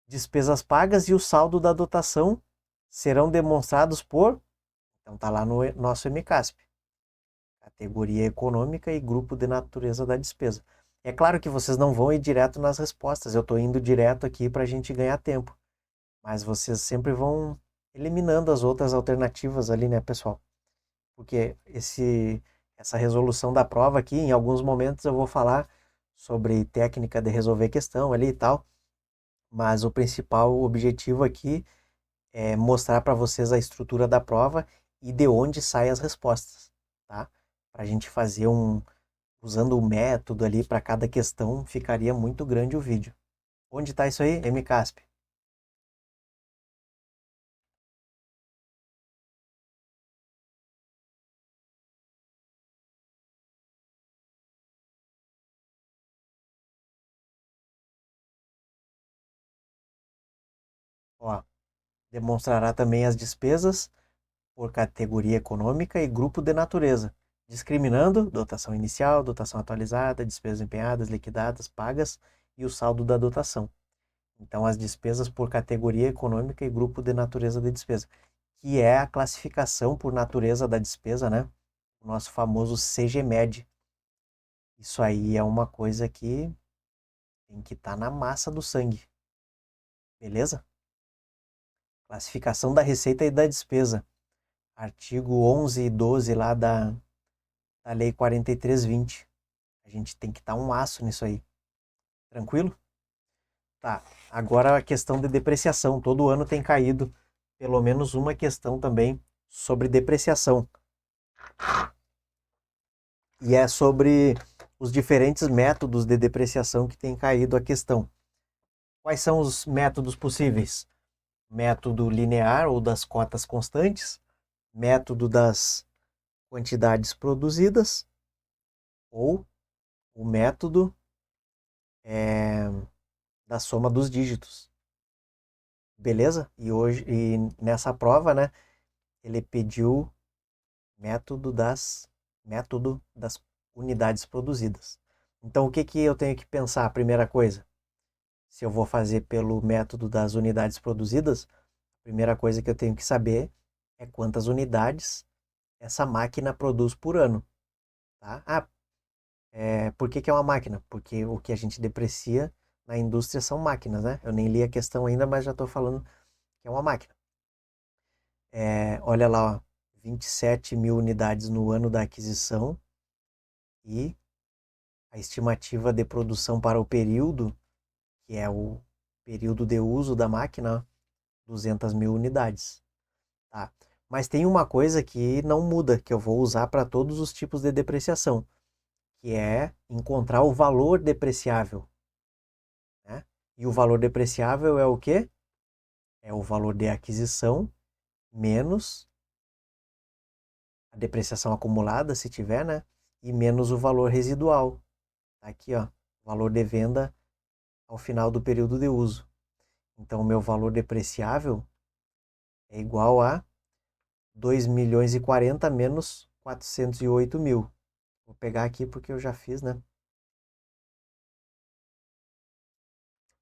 despesas pagas e o saldo da dotação serão demonstrados por, então tá lá no nosso MCASP, categoria econômica e grupo de natureza da despesa. É claro que vocês não vão ir direto nas respostas, eu estou indo direto aqui para a gente ganhar tempo, mas vocês sempre vão eliminando as outras alternativas ali, né, pessoal? Porque essa resolução da prova aqui, em alguns momentos eu vou falar sobre técnica de resolver questão ali e tal, mas o principal objetivo aqui é mostrar para vocês a estrutura da prova e de onde saem as respostas, tá? Para a gente fazer usando o método ali para cada questão, ficaria muito grande o vídeo. Onde está isso aí? MCASP. Ó, demonstrará também as despesas por categoria econômica e grupo de natureza, discriminando dotação inicial, dotação atualizada, despesas empenhadas, liquidadas, pagas e o saldo da dotação. Então, as despesas por categoria econômica e grupo de natureza de despesa, que é a classificação por natureza da despesa, né? O nosso famoso CGMED. Isso aí é uma coisa que tem que estar na massa do sangue, beleza? Classificação da receita e da despesa. Artigo 11 e 12 lá da Lei 4320. A gente tem que dar um aço nisso aí. Tranquilo? Tá. Agora a questão de depreciação. Todo ano tem caído pelo menos uma questão também sobre depreciação. E é sobre os diferentes métodos de depreciação que tem caído a questão. Quais são os métodos possíveis? Método linear ou das cotas constantes, método das quantidades produzidas ou o método da soma dos dígitos. Beleza? E nessa prova, né, ele pediu método das unidades produzidas. Então, o que que eu tenho que pensar? A primeira coisa, se eu vou fazer pelo método das unidades produzidas, a primeira coisa que eu tenho que saber é quantas unidades essa máquina produz por ano, tá? Ah, Por que que é uma máquina? Porque o que a gente deprecia na indústria são máquinas, né? Eu nem li a questão ainda, mas já estou falando que é uma máquina. Olha lá, ó, 27 mil unidades no ano da aquisição e a estimativa de produção para o período, que é o período de uso da máquina, 200 mil unidades. Tá? Mas tem uma coisa que não muda, que eu vou usar para todos os tipos de depreciação, que é encontrar o valor depreciável. Né? E o valor depreciável é o quê? É o valor de aquisição menos a depreciação acumulada, se tiver, né? E menos o valor residual. Tá aqui, ó, valor de venda ao final do período de uso. Então, o meu valor depreciável é igual a 2 milhões e 40 menos 408 mil. Vou pegar aqui porque eu já fiz, né?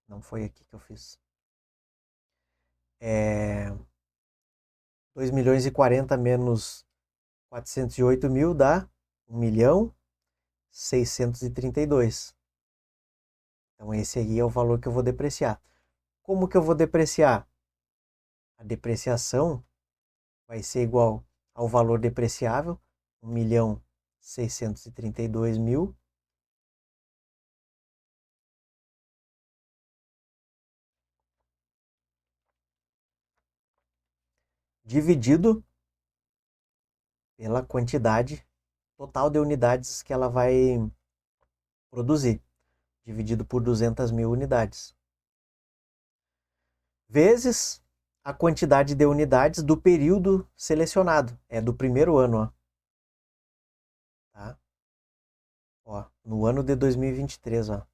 Não foi aqui que eu fiz. 2 milhões e 40 menos 408 mil dá 1 milhão 632. Então, esse aí é o valor que eu vou depreciar. Como que eu vou depreciar? A depreciação vai ser igual ao valor depreciável, 1 milhão 632 mil, dividido pela quantidade total de unidades que ela vai produzir, dividido por 200 mil unidades, vezes a quantidade de unidades do período selecionado, é do primeiro ano, ó. Tá? Ó, no ano de 2023, ó.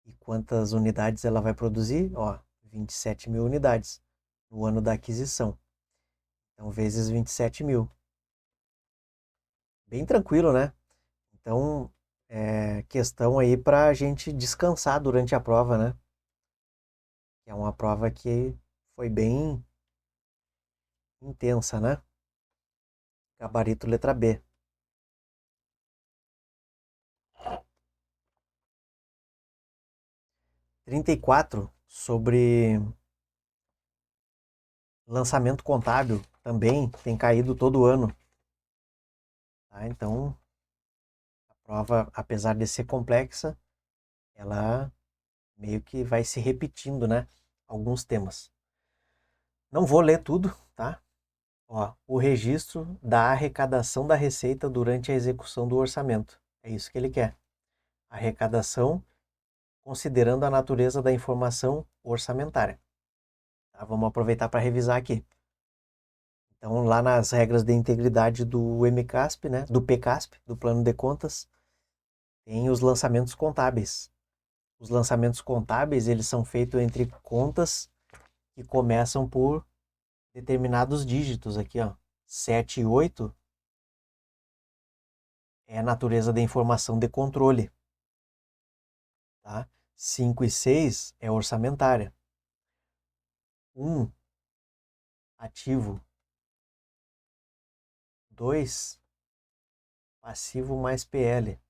E quantas unidades ela vai produzir? Ó, 27 mil unidades no ano da aquisição. Então, vezes 27 mil. Bem tranquilo, né? Então, questão aí para a gente descansar durante a prova, né? Que é uma prova que foi bem intensa, né? Gabarito letra B. 34 sobre lançamento contábil também tem caído todo ano. Tá? Então, a prova, apesar de ser complexa, ela meio que vai se repetindo, né? Alguns temas. Não vou ler tudo, tá? Ó, o registro da arrecadação da receita durante a execução do orçamento. É isso que ele quer. Arrecadação considerando a natureza da informação orçamentária. Tá? Vamos aproveitar para revisar aqui. Então, lá nas regras de integridade do MCASP, né, do PCASP, do Plano de Contas, tem os lançamentos contábeis. Os lançamentos contábeis, eles são feitos entre contas que começam por determinados dígitos aqui, ó. 7 e 8 é a natureza da informação de controle, tá? 5 e 6 é orçamentária. 1, ativo. 2, passivo mais PL.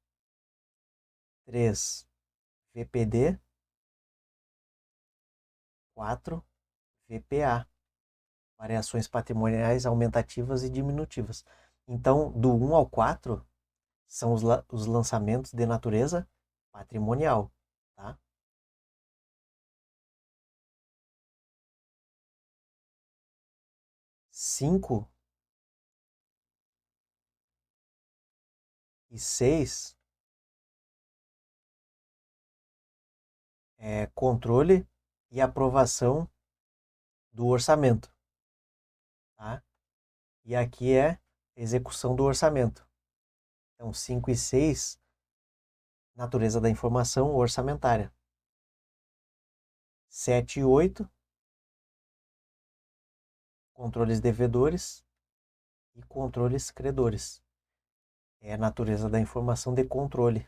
3, VPD. 4, VPA. Variações patrimoniais aumentativas e diminutivas. Então, do 1 ao 4 são os lançamentos de natureza patrimonial, tá? 5 e 6 é controle e aprovação do orçamento, tá? E aqui é execução do orçamento. Então, 5 e 6, natureza da informação orçamentária. 7 e 8, controles devedores e controles credores. É a natureza da informação de controle.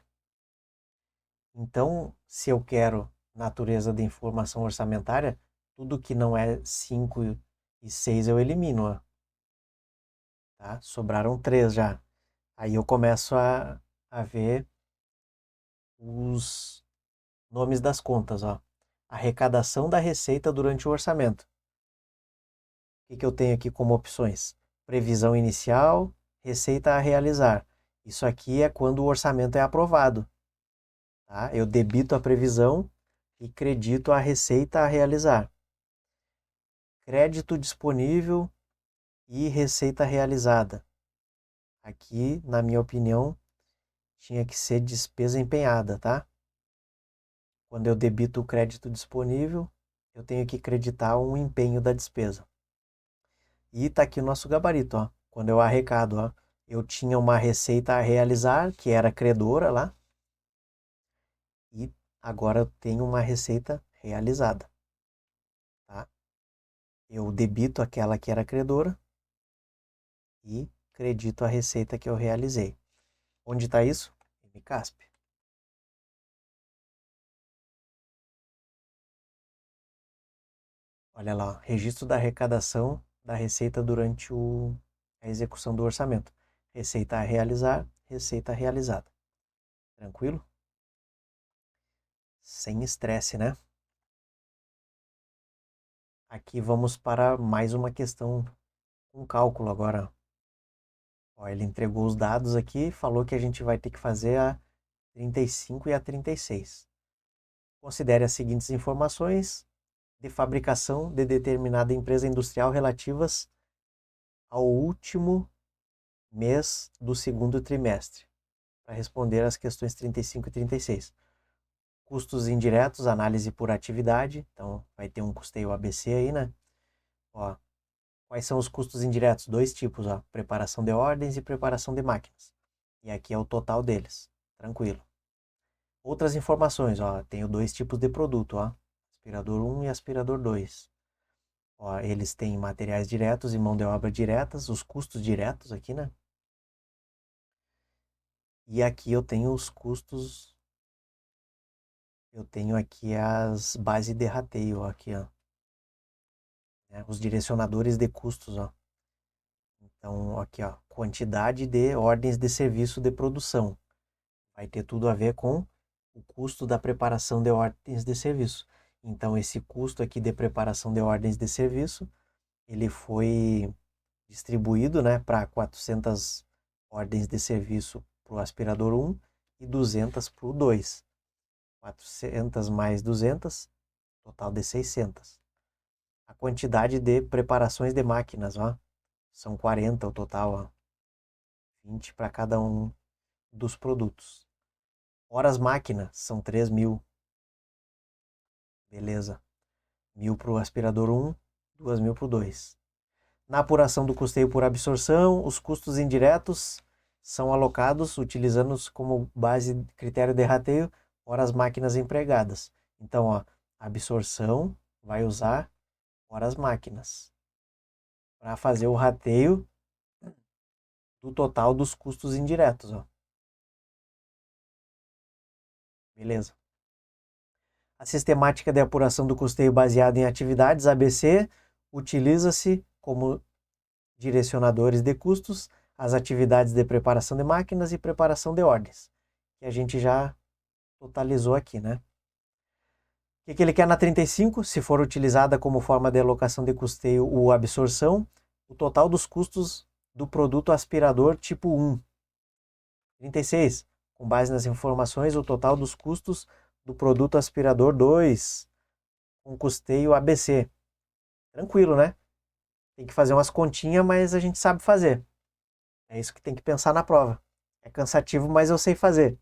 Então, se eu quero natureza de informação orçamentária, tudo que não é 5 e 6 eu elimino, ó. Tá? Sobraram 3 já. Aí eu começo a ver os nomes das contas, ó. Arrecadação da receita durante o orçamento. O que eu tenho aqui como opções? Previsão inicial, receita a realizar. Isso aqui é quando o orçamento é aprovado. Tá? Eu debito a previsão e credito a receita a realizar. Crédito disponível e receita realizada. Aqui, na minha opinião, tinha que ser despesa empenhada, tá? Quando eu debito o crédito disponível, eu tenho que creditar um empenho da despesa. E tá aqui o nosso gabarito, ó. Quando eu arrecado, ó, eu tinha uma receita a realizar, que era credora lá, e agora eu tenho uma receita realizada, tá? Eu debito aquela que era credora e credito a receita que eu realizei. Onde está isso? MCASP. Olha lá, ó, registro da arrecadação da receita durante a execução do orçamento. Receita a realizar, receita realizada. Tranquilo? Sem estresse, né? Aqui vamos para mais uma questão com cálculo agora. Ó, ele entregou os dados aqui, falou que a gente vai ter que fazer a 35 e a 36. Considere as seguintes informações de fabricação de determinada empresa industrial relativas ao último mês do segundo trimestre, para responder às questões 35 e 36. Custos indiretos, análise por atividade, então vai ter um custeio ABC aí, né? Ó, quais são os custos indiretos? Dois tipos, ó, preparação de ordens e preparação de máquinas. E aqui é o total deles, tranquilo. Outras informações, ó, tenho dois tipos de produto, ó, aspirador 1 e aspirador 2. Ó, eles têm materiais diretos e mão de obra diretas, os custos diretos aqui, né? E aqui eu tenho os custos, eu tenho aqui as bases de rateio, ó, aqui, ó, né? Os direcionadores de custos, ó. Então, aqui, ó, quantidade de ordens de serviço de produção. Vai ter tudo a ver com o custo da preparação de ordens de serviço. Então, esse custo aqui de preparação de ordens de serviço, ele foi distribuído, né, para 400 ordens de serviço para o aspirador 1 e 200 para o 2. 400 mais 200, total de 600. A quantidade de preparações de máquinas, ó, são 40 o total, ó, 20 para cada um dos produtos. Horas máquina são 3.000, beleza. 1.000 para o aspirador 1, 2.000 para o 2. Na apuração do custeio por absorção, os custos indiretos são alocados utilizando como base critério de rateio horas máquinas empregadas. Então, ó, a absorção vai usar horas máquinas para fazer o rateio do total dos custos indiretos, ó. Beleza. A sistemática de apuração do custeio baseada em atividades, ABC, utiliza-se como direcionadores de custos as atividades de preparação de máquinas e preparação de ordens, que a gente já totalizou aqui, né? O que ele quer na 35? Se for utilizada como forma de alocação de custeio ou absorção, o total dos custos do produto aspirador tipo 1. 36. Com base nas informações, o total dos custos do produto aspirador 2, com custeio ABC. Tranquilo, né? Tem que fazer umas continhas, mas a gente sabe fazer. É isso que tem que pensar na prova. É cansativo, mas eu sei fazer.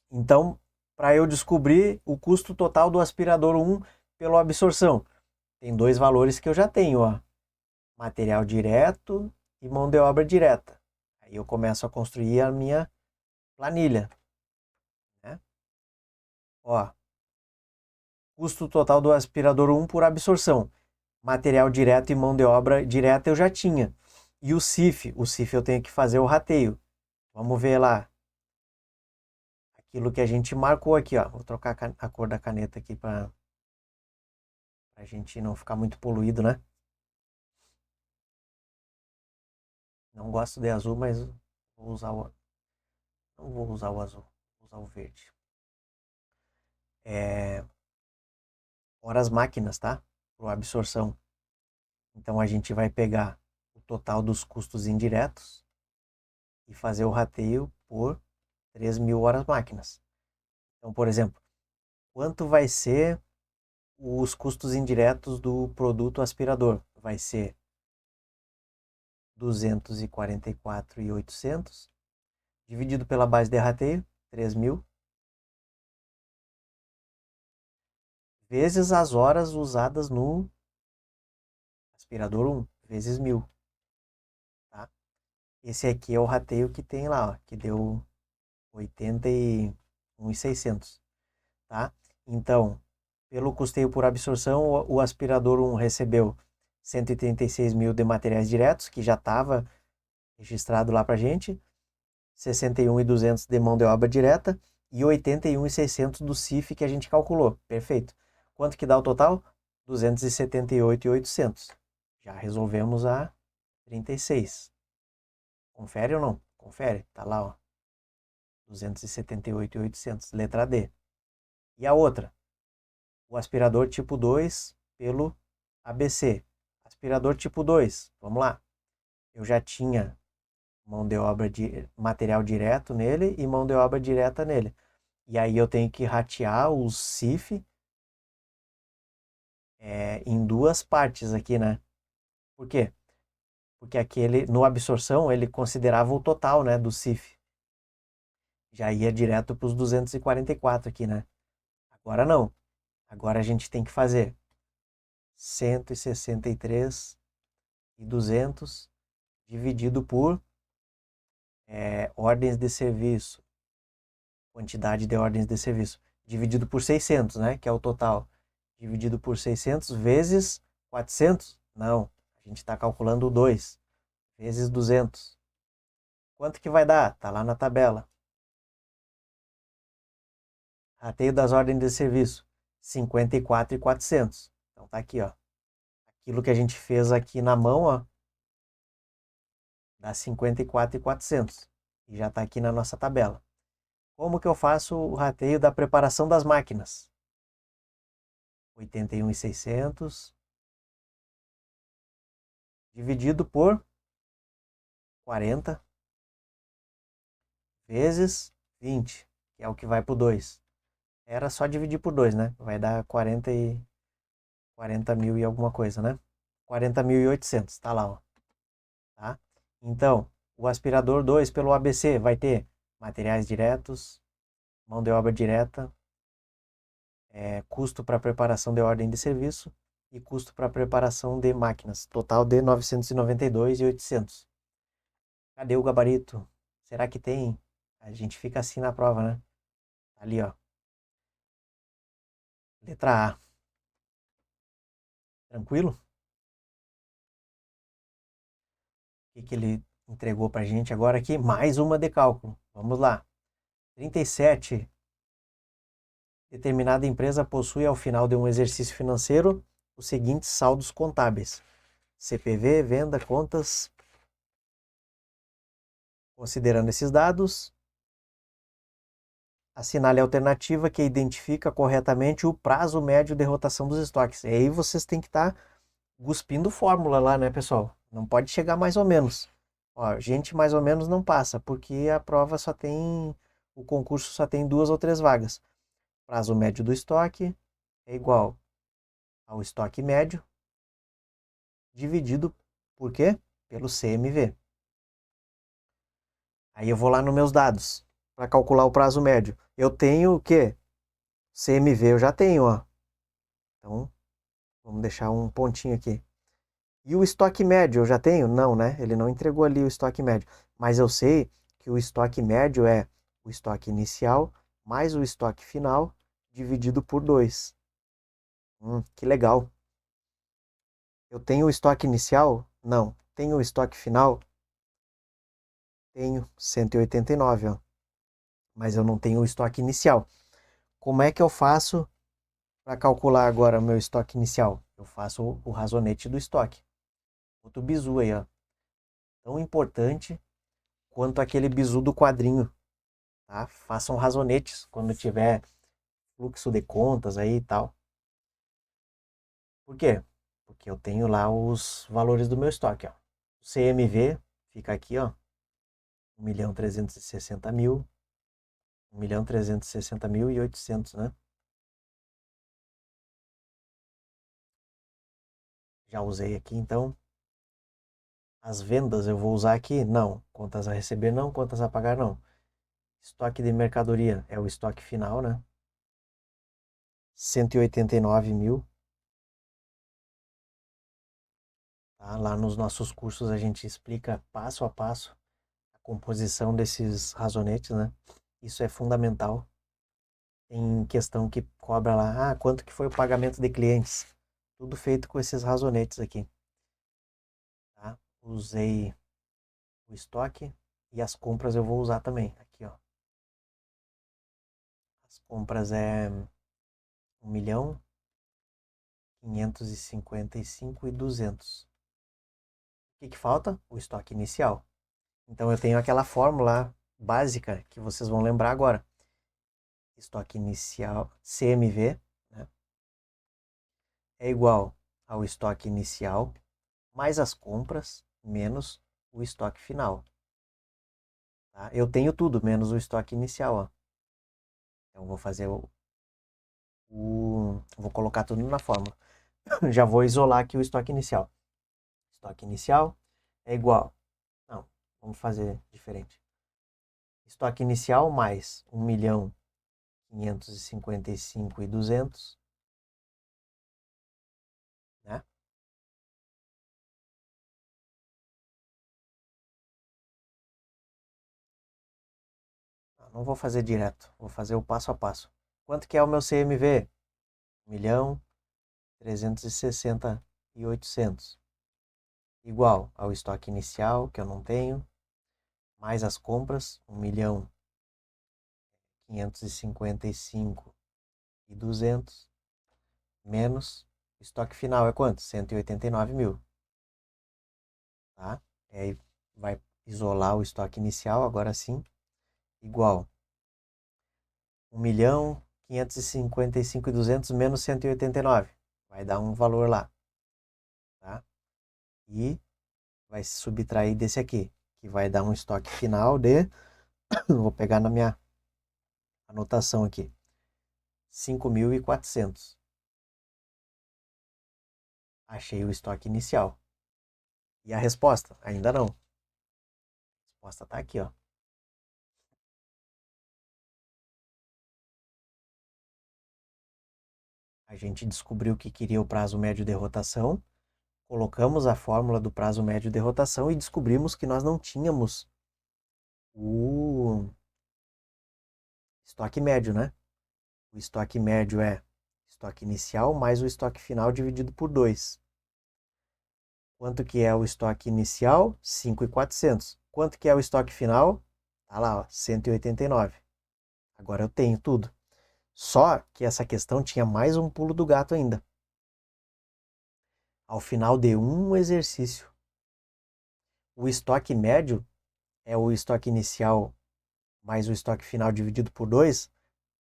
Então, para eu descobrir o custo total do aspirador 1 pela absorção, tem dois valores que eu já tenho, ó. Material direto e mão de obra direta. Aí eu começo a construir a minha planilha, né? Ó, custo total do aspirador 1 por absorção. Material direto e mão de obra direta eu já tinha. E o CIF eu tenho que fazer o rateio. Vamos ver lá. Aquilo que a gente marcou aqui, ó. Vou trocar a cor da caneta aqui para a gente não ficar muito poluído, né? Não gosto de azul, mas vou usar não vou usar o azul, vou usar o verde. Horas máquinas, tá? Por absorção. Então a gente vai pegar o total dos custos indiretos e fazer o rateio por 3.000 horas máquinas. Então, por exemplo, quanto vai ser os custos indiretos do produto aspirador? Vai ser 244.800 dividido pela base de rateio, 3.000, vezes as horas usadas no aspirador 1, vezes 1.000, tá? Esse aqui é o rateio que tem lá, ó, que deu 81.600, tá? Então, pelo custeio por absorção, o aspirador 1 recebeu 136.000 de materiais diretos, que já estava registrado lá para gente, 61.200 de mão de obra direta e 81.600 do CIF que a gente calculou. Perfeito. Quanto que dá o total? 278.800. Já resolvemos a 36. Confere ou não? Confere. Tá lá, ó. 278.800. Letra D. E a outra? O aspirador tipo 2 pelo ABC. Aspirador tipo 2. Vamos lá. Eu já tinha mão de obra de material direto nele e mão de obra direta nele. E aí eu tenho que ratear o CIF em duas partes aqui, né? Por quê? Porque aquele, no absorção, ele considerava o total, né, do CIF. Já ia direto para os 244 aqui, né? Agora não. Agora a gente tem que fazer 163.200 dividido por ordens de serviço. Quantidade de ordens de serviço. Dividido por 600, né? Que é o total. Dividido por 600 vezes 400? Não. A gente está calculando 2 vezes 200. Quanto que vai dar? Tá lá na tabela. Rateio das ordens de serviço. 54.400. Então tá aqui, ó. Aquilo que a gente fez aqui na mão, ó, dá 54.400. E já tá aqui na nossa tabela. Como que eu faço o rateio da preparação das máquinas? 81.600 dividido por 40 vezes 20, que é o que vai para o 2. Era só dividir por 2, né? Vai dar 40 mil e alguma coisa, né? 40.800, tá lá, ó. Tá? Então, o aspirador 2 pelo ABC vai ter materiais diretos, mão de obra direta, custo para preparação de ordem de serviço e custo para preparação de máquinas, total de 992.800. Cadê o gabarito? Será que tem? A gente fica assim na prova, né? Ali, ó. Letra A. Tranquilo? O que ele entregou pra gente agora aqui? Mais uma de cálculo. Vamos lá. 37. Determinada empresa possui ao final de um exercício financeiro os seguintes saldos contábeis: CPV, venda, contas. Considerando esses dados, assinale a alternativa que identifica corretamente o prazo médio de rotação dos estoques. E aí vocês têm que estar cuspindo fórmula lá, né, pessoal? Não pode chegar mais ou menos. Ó, gente mais ou menos não passa, porque a prova só tem, o concurso só tem 2 ou 3 vagas. Prazo médio do estoque é igual ao estoque médio dividido por quê? Pelo CMV. Aí eu vou lá nos meus dados para calcular o prazo médio. Eu tenho o quê? CMV eu já tenho, ó. Então, vamos deixar um pontinho aqui. E o estoque médio eu já tenho? Não, né? Ele não entregou ali o estoque médio. Mas eu sei que o estoque médio é o estoque inicial mais o estoque final dividido por 2. Que legal. Eu tenho o estoque inicial? Não. Tenho o estoque final? Tenho 189, ó. Mas eu não tenho o estoque inicial. Como é que eu faço para calcular agora o meu estoque inicial? Eu faço o razonete do estoque. Outro bizu aí, ó. tão importante quanto aquele bizu do quadrinho, tá? Façam razonetes quando tiver fluxo de contas aí e tal. Por quê? Porque eu tenho lá os valores do meu estoque, ó. O CMV fica aqui, ó, 1.360.000, 1.360.800, né? Já usei aqui, então. As vendas eu vou usar aqui? Não. Contas a receber? Não. Contas a pagar? Não. Estoque de mercadoria é o estoque final, né? 189 mil. Tá? Lá nos nossos cursos a gente explica passo a passo a composição desses razonetes, né? Isso é fundamental. Tem questão que cobra lá, quanto que foi o pagamento de clientes? Tudo feito com esses razonetes aqui. Tá? Usei o estoque e as compras eu vou usar também. Aqui, ó. As compras é 1.555.200. O que que falta? O estoque inicial. Então eu tenho aquela fórmula básica que vocês vão lembrar agora. Estoque inicial, CMV, né, é igual ao estoque inicial mais as compras menos o estoque final. Tá? Eu tenho tudo menos o estoque inicial. Ó. Então vou fazer vou colocar tudo na fórmula. Já vou isolar aqui o estoque inicial. Estoque inicial é igual. Não, vamos fazer diferente. Estoque inicial mais 1.555.200, né? Não vou fazer direto, vou fazer o passo a passo. Quanto que é o meu CMV? 1.360.800. Igual ao estoque inicial, que eu não tenho, mais as compras, 1.555.200, menos o estoque final é quanto? 189 mil. Tá? E aí vai isolar o estoque inicial, agora sim, igual 1.555.200 menos 189. Vai dar um valor lá. Tá? E vai se subtrair desse aqui, que vai dar um estoque final de, vou pegar na minha anotação aqui, 5.400. Achei o estoque inicial. E a resposta? Ainda não. A resposta está aqui, ó. A gente descobriu que queria o prazo médio de rotação, colocamos a fórmula do prazo médio de rotação e descobrimos que nós não tínhamos o estoque médio, né? O estoque médio é estoque inicial mais o estoque final dividido por 2. Quanto que é o estoque inicial? 5.400. Quanto que é o estoque final? Tá lá, ó, 189. Agora eu tenho tudo. Só que essa questão tinha mais um pulo do gato ainda. Ao final de um exercício, o estoque médio é o estoque inicial mais o estoque final dividido por 2,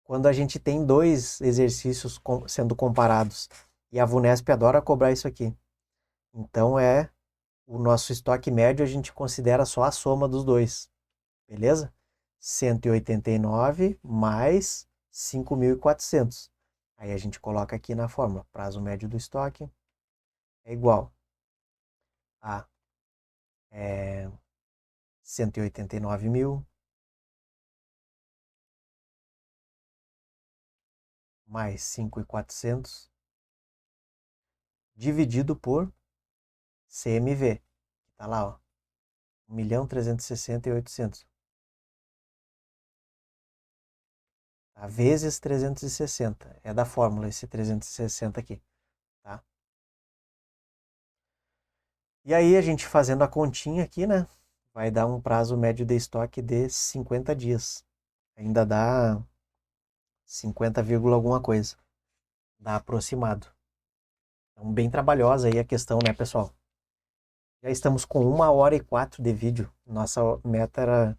quando a gente tem dois exercícios sendo comparados. E a VUNESP adora cobrar isso aqui. Então o nosso estoque médio a gente considera só a soma dos dois. Beleza? 189 mais 5.400. Aí a gente coloca aqui na fórmula. Prazo médio do estoque é igual a 189 mil mais 5.400 dividido por CMV. Tá lá, ó. 1.360.800. Tá? Vezes 360. É da fórmula esse 360 aqui. Tá? E aí a gente fazendo a continha aqui, né? Vai dar um prazo médio de estoque de 50 dias. Ainda dá 50, alguma coisa. Dá aproximado. Então, bem trabalhosa aí a questão, né, pessoal? Já estamos com 1h04 de vídeo. Nossa meta era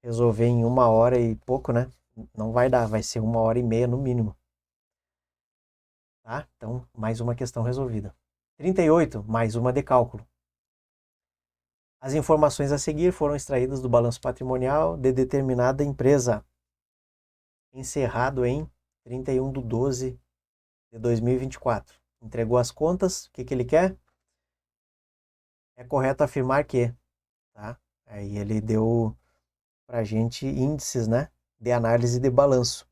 resolver em 1 hora e pouco, né? Não vai dar, vai ser 1h30 no mínimo. Tá? Então, mais uma questão resolvida. 38, mais uma de cálculo. As informações a seguir foram extraídas do balanço patrimonial de determinada empresa, encerrado em 31/12 de 2024. Entregou as contas, o que ele quer? É correto afirmar que, tá? Aí ele deu pra gente índices, né, de análise de balanço.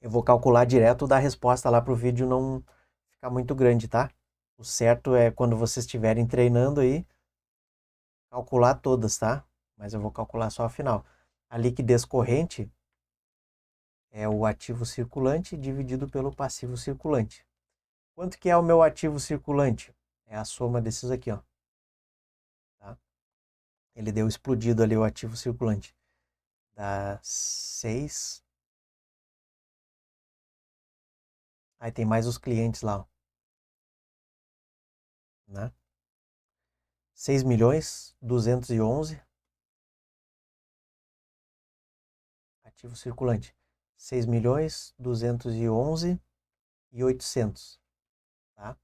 Eu vou calcular direto da resposta lá pro vídeo não ficar muito grande, tá? O certo é quando vocês estiverem treinando aí, calcular todas, tá? Mas eu vou calcular só a final. A liquidez corrente é o ativo circulante dividido pelo passivo circulante. Quanto que é o meu ativo circulante? É a soma desses aqui, ó. Tá? Ele deu explodido ali o ativo circulante. Dá 6. Aí tem mais os clientes lá, ó, né? 6.211.000. Ativo circulante. 6.211.800, tá?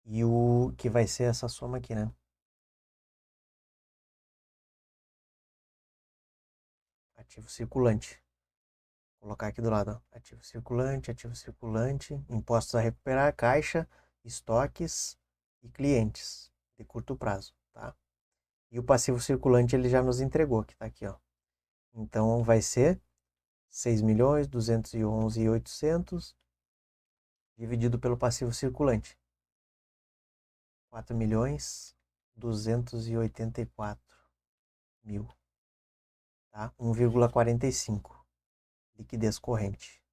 E o que vai ser essa soma aqui, né? Ativo circulante. Vou colocar aqui do lado, ó. Ativo circulante, impostos a recuperar, caixa, estoques e clientes de curto prazo, tá? E o passivo circulante ele já nos entregou, que tá aqui, ó. Então vai ser 6.211.800 dividido pelo passivo circulante. 4.284.000, tá? 1,45 liquidez corrente.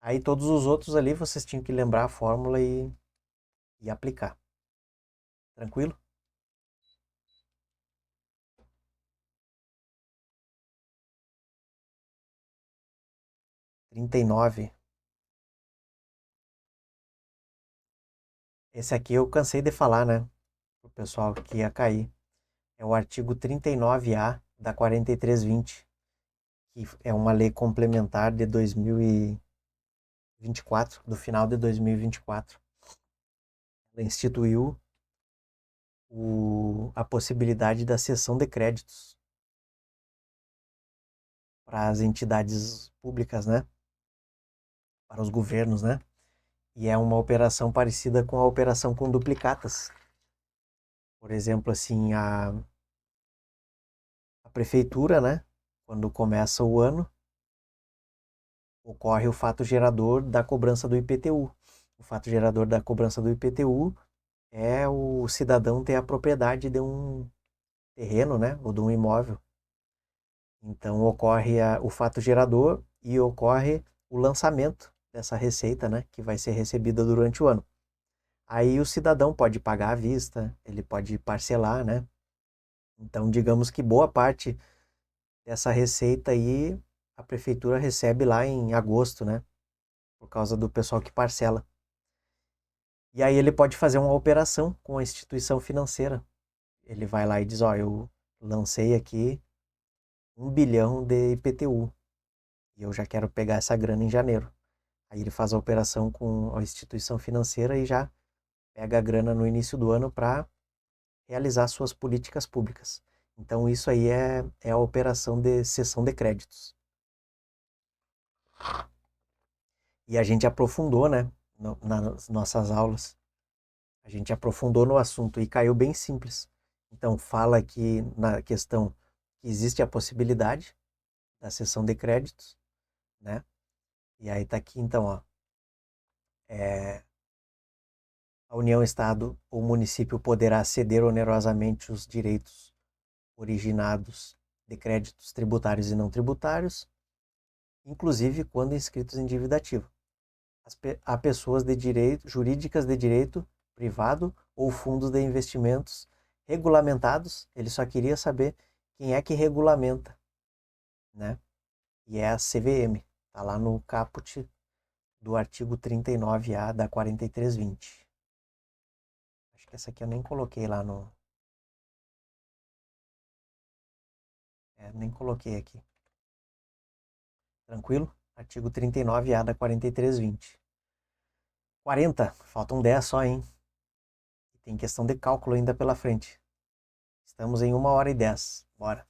Aí todos os outros ali vocês tinham que lembrar a fórmula e aplicar. Tranquilo? 39. Esse aqui eu cansei de falar, né? O pessoal que ia cair. É o artigo 39A da 4320, que é uma lei complementar de 2024, do final de 2024. Ela instituiu a possibilidade da cessão de créditos para as entidades públicas, né? Para os governos, né? E é uma operação parecida com a operação com duplicatas. Por exemplo, assim, a prefeitura, né? Quando começa o ano, ocorre o fato gerador da cobrança do IPTU. O fato gerador da cobrança do IPTU é o cidadão ter a propriedade de um terreno, né? Ou de um imóvel. Então ocorre o fato gerador e ocorre o lançamento dessa receita, né? Que vai ser recebida durante o ano. Aí o cidadão pode pagar à vista, ele pode parcelar, né? Então, digamos que boa parte dessa receita aí a prefeitura recebe lá em agosto, né? Por causa do pessoal que parcela. E aí ele pode fazer uma operação com a instituição financeira. Ele vai lá e diz, ó, eu lancei aqui 1 bilhão de IPTU e eu já quero pegar essa grana em janeiro. Aí ele faz a operação com a instituição financeira e já pega a grana no início do ano para realizar suas políticas públicas. Então isso aí é a operação de cessão de créditos. E a gente aprofundou, né, nas nossas aulas. A gente aprofundou no assunto e caiu bem simples. Então fala aqui na questão que existe a possibilidade da cessão de créditos, né? E aí tá aqui então, ó, a União, Estado ou município poderá ceder onerosamente os direitos originados de créditos tributários e não tributários, inclusive quando inscritos em dívida ativa, a pessoas de direito, jurídicas de direito privado ou fundos de investimentos regulamentados. Ele só queria saber quem é que regulamenta, né? E é a CVM, tá lá no caput do artigo 39A da 4320. Acho que essa aqui eu nem coloquei lá no... nem coloquei aqui. Tranquilo? Artigo 39A da 4320. 40, faltam 10 só, hein? Tem questão de cálculo ainda pela frente. Estamos em 1h10. Bora.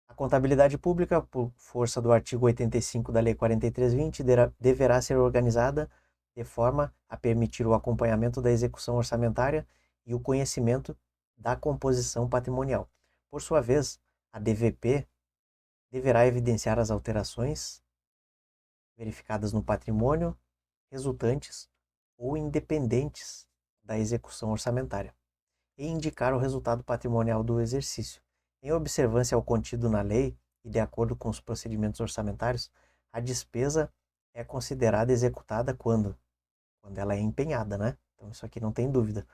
A contabilidade pública, por força do artigo 85 da Lei 4320, deverá ser organizada de forma a permitir o acompanhamento da execução orçamentária e o conhecimento da composição patrimonial. Por sua vez, a DVP deverá evidenciar as alterações verificadas no patrimônio resultantes ou independentes da execução orçamentária e indicar o resultado patrimonial do exercício. Em observância ao contido na lei e de acordo com os procedimentos orçamentários, a despesa é considerada executada quando ela é empenhada, né? Então isso aqui não tem dúvida.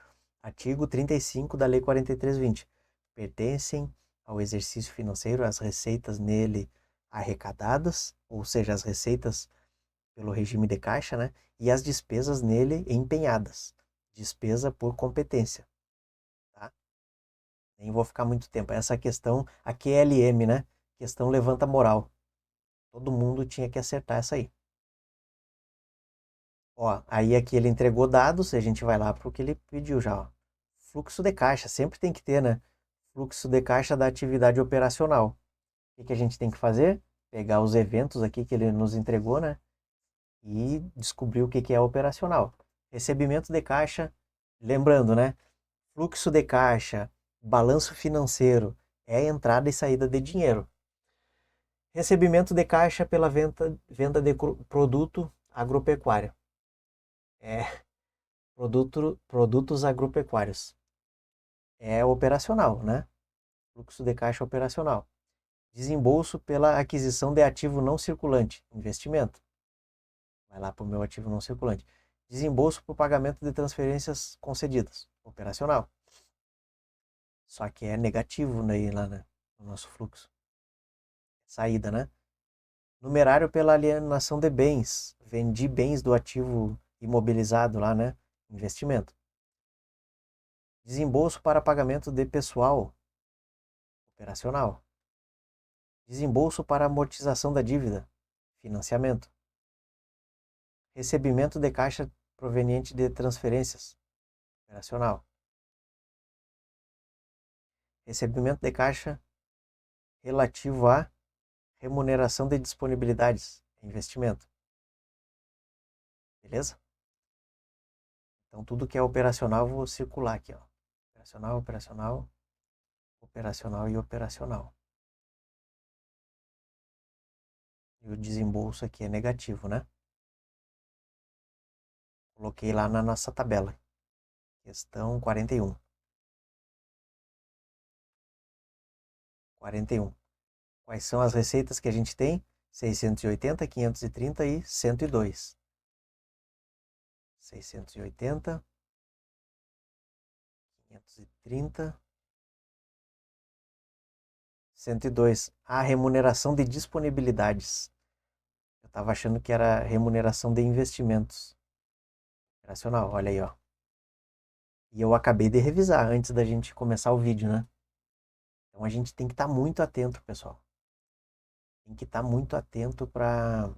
Artigo 35 da Lei 4320. Pertencem ao exercício financeiro as receitas nele arrecadadas, ou seja, as receitas pelo regime de caixa, né? E as despesas nele empenhadas. Despesa por competência. Tá? Nem vou ficar muito tempo. Essa questão, a QLM, né? Questão levanta moral. Todo mundo tinha que acertar essa aí. Ó, aí aqui ele entregou dados, a gente vai lá para o que ele pediu já. Ó. Fluxo de caixa, sempre tem que ter, né? Fluxo de caixa da atividade operacional. O que a gente tem que fazer? Pegar os eventos aqui que ele nos entregou, né? E descobrir o que é operacional. Recebimento de caixa, lembrando, né? Fluxo de caixa, balanço financeiro, é entrada e saída de dinheiro. Recebimento de caixa pela venda de produto agropecuário. Produtos agropecuários. É operacional, né? Fluxo de caixa operacional. Desembolso pela aquisição de ativo não circulante, investimento. Vai lá para o meu ativo não circulante. Desembolso por pagamento de transferências concedidas, operacional. Só que é negativo né, lá no nosso fluxo. Saída, né? Numerário pela alienação de bens. Vendi bens do ativo imobilizado lá, né? Investimento. Desembolso para pagamento de pessoal, operacional. Desembolso para amortização da dívida, financiamento. Recebimento de caixa proveniente de transferências, operacional. Recebimento de caixa relativo à remuneração de disponibilidades, investimento. Beleza? Então tudo que é operacional eu vou circular aqui, ó. Operacional, operacional, operacional e operacional. E o desembolso aqui é negativo, né? Coloquei lá na nossa tabela. Questão 41. 41. Quais são as receitas que a gente tem? 680, 530 e 102. 680, 530, 102. A remuneração de disponibilidades. Eu estava achando que era remuneração de investimentos. Operacional, olha aí, ó. E eu acabei de revisar antes da gente começar o vídeo, né? Então a gente tem que estar muito atento, pessoal. Tem que estar muito atento para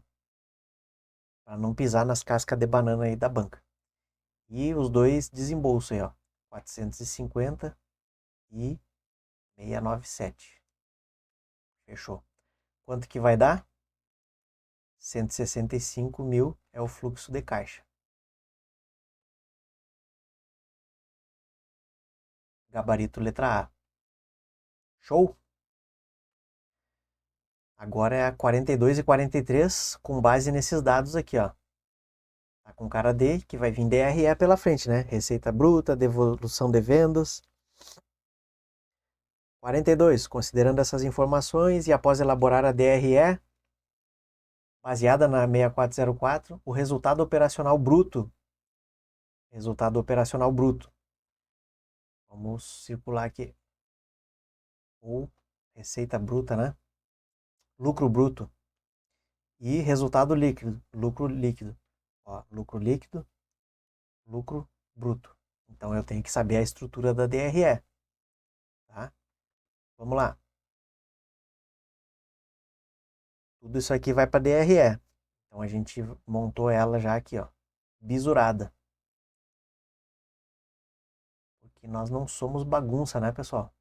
não pisar nas cascas de banana aí da banca. E os dois desembolsos aí, ó. 450 e 697. Fechou. Quanto que vai dar? 165 mil é o fluxo de caixa. Gabarito letra A. Show? Agora é a 42 e 43 com base nesses dados aqui, ó. Tá com cara D, que vai vir DRE pela frente, né? Receita bruta, devolução de vendas. 42. Considerando essas informações e após elaborar a DRE, baseada na 6404, o resultado operacional bruto. Resultado operacional bruto. Vamos circular aqui. Ou receita bruta, né? Lucro bruto. E resultado líquido. Lucro líquido. Ó, lucro líquido, lucro bruto. Então eu tenho que saber a estrutura da DRE, tá? Vamos lá. Tudo isso aqui vai para DRE. Então a gente montou ela já aqui, ó, bisurada. Porque nós não somos bagunça, né, pessoal?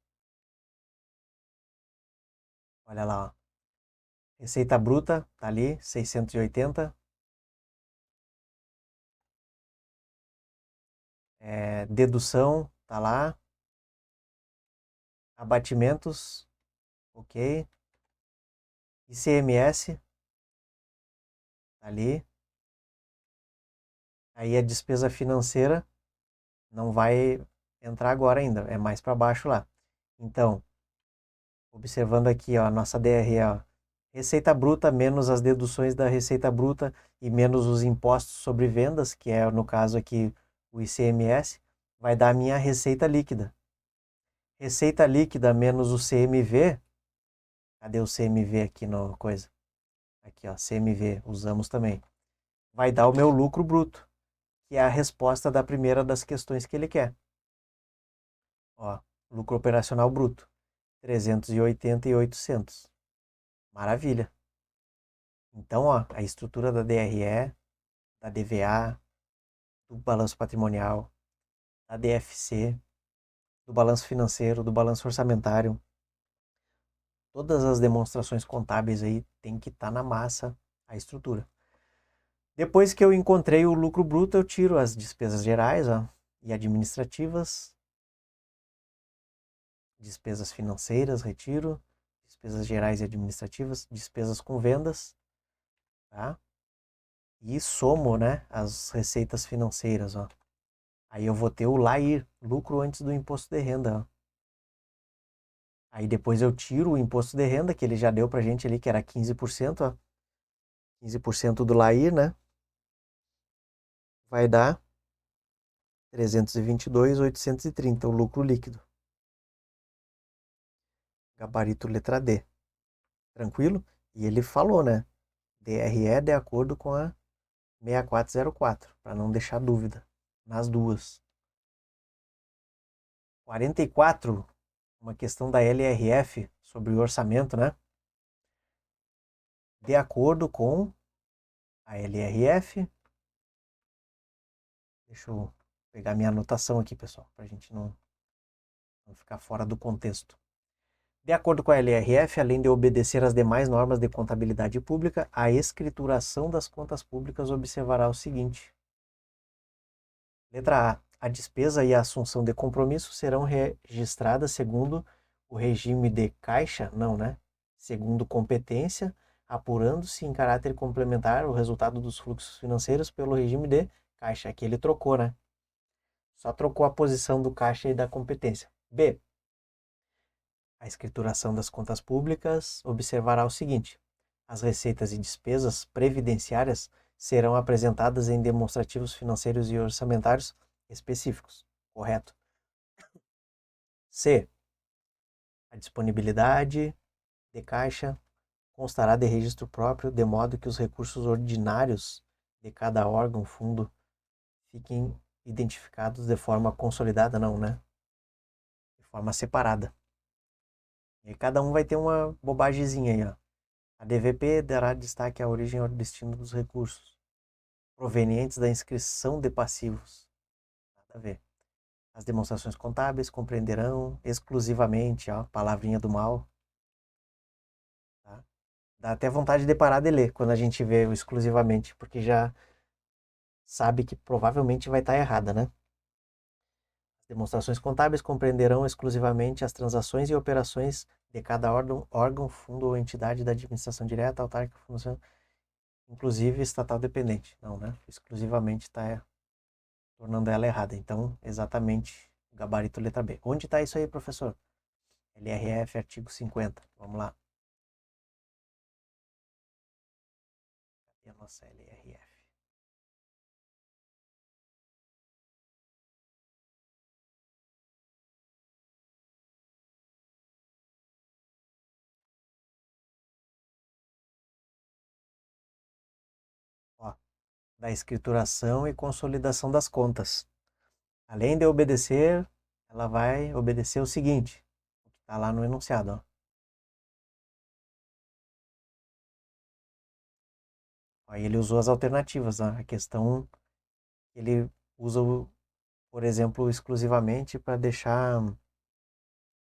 Olha lá, ó. Receita bruta tá ali, 680. Dedução tá lá. Abatimentos, ok. ICMS tá ali. Aí a despesa financeira não vai entrar agora ainda, é mais para baixo lá. Então, observando aqui, ó, a nossa DRE, ó, receita bruta menos as deduções da receita bruta e menos os impostos sobre vendas, que é no caso aqui o ICMS, vai dar a minha receita líquida. Receita líquida menos o CMV, cadê o CMV aqui no coisa? Aqui, ó, CMV, usamos também. Vai dar o meu lucro bruto, que é a resposta da primeira das questões que ele quer. Ó, lucro operacional bruto, 380.800. Maravilha. Então, ó, a estrutura da DRE, da DVA, do balanço patrimonial, da DFC, do balanço financeiro, do balanço orçamentário, todas as demonstrações contábeis aí tem que estar na massa a estrutura. Depois que eu encontrei o lucro bruto, eu tiro as despesas gerais, ó, e administrativas, despesas financeiras, retiro, despesas gerais e administrativas, despesas com vendas, tá? E somo, né, as receitas financeiras, ó. Aí eu vou ter o LAIR, lucro antes do imposto de renda, ó. Aí depois eu tiro o imposto de renda, que ele já deu pra gente ali, que era 15%, ó. 15% do LAIR, né? Vai dar 322.830, o lucro líquido. Gabarito letra D. Tranquilo? E ele falou, né? DRE de acordo com a 6404, para não deixar dúvida nas duas. 44, uma questão da LRF sobre o orçamento, né? De acordo com a LRF, deixa eu pegar minha anotação aqui, pessoal, para a gente não ficar fora do contexto. De acordo com a LRF, além de obedecer às demais normas de contabilidade pública, a escrituração das contas públicas observará o seguinte. Letra A. A despesa e a assunção de compromisso serão registradas segundo o regime de caixa, não, né? Segundo competência, apurando-se em caráter complementar o resultado dos fluxos financeiros pelo regime de caixa. Aqui ele trocou, né? Só trocou a posição do caixa e da competência. B. A escrituração das contas públicas observará o seguinte: as receitas e despesas previdenciárias serão apresentadas em demonstrativos financeiros e orçamentários específicos. Correto. C. A disponibilidade de caixa constará de registro próprio, de modo que os recursos ordinários de cada órgão, fundo, fiquem identificados de forma consolidada, não, né? De forma separada. E cada um vai ter uma bobagemzinha aí, ó. A DVP dará destaque à origem e ao destino dos recursos provenientes da inscrição de passivos. Nada a ver. As demonstrações contábeis compreenderão exclusivamente, ó, palavrinha do mal, tá? Dá até vontade de parar de ler quando a gente vê o exclusivamente, porque já sabe que provavelmente vai estar errada, né? As demonstrações contábeis compreenderão exclusivamente as transações e operações de cada órgão, fundo ou entidade da administração direta, autárquica, fundação, inclusive estatal dependente. Não, né? Exclusivamente está tornando ela errada. Então, exatamente, gabarito letra B. Onde está isso aí, professor? LRF, artigo 50. Vamos lá. Cadê a nossa LRF? Ó, da escrituração e consolidação das contas. Além de obedecer, ela vai obedecer o seguinte, o que está lá no enunciado. Ó. Aí ele usou as alternativas. Ó. A questão, ele usa, por exemplo, exclusivamente para deixar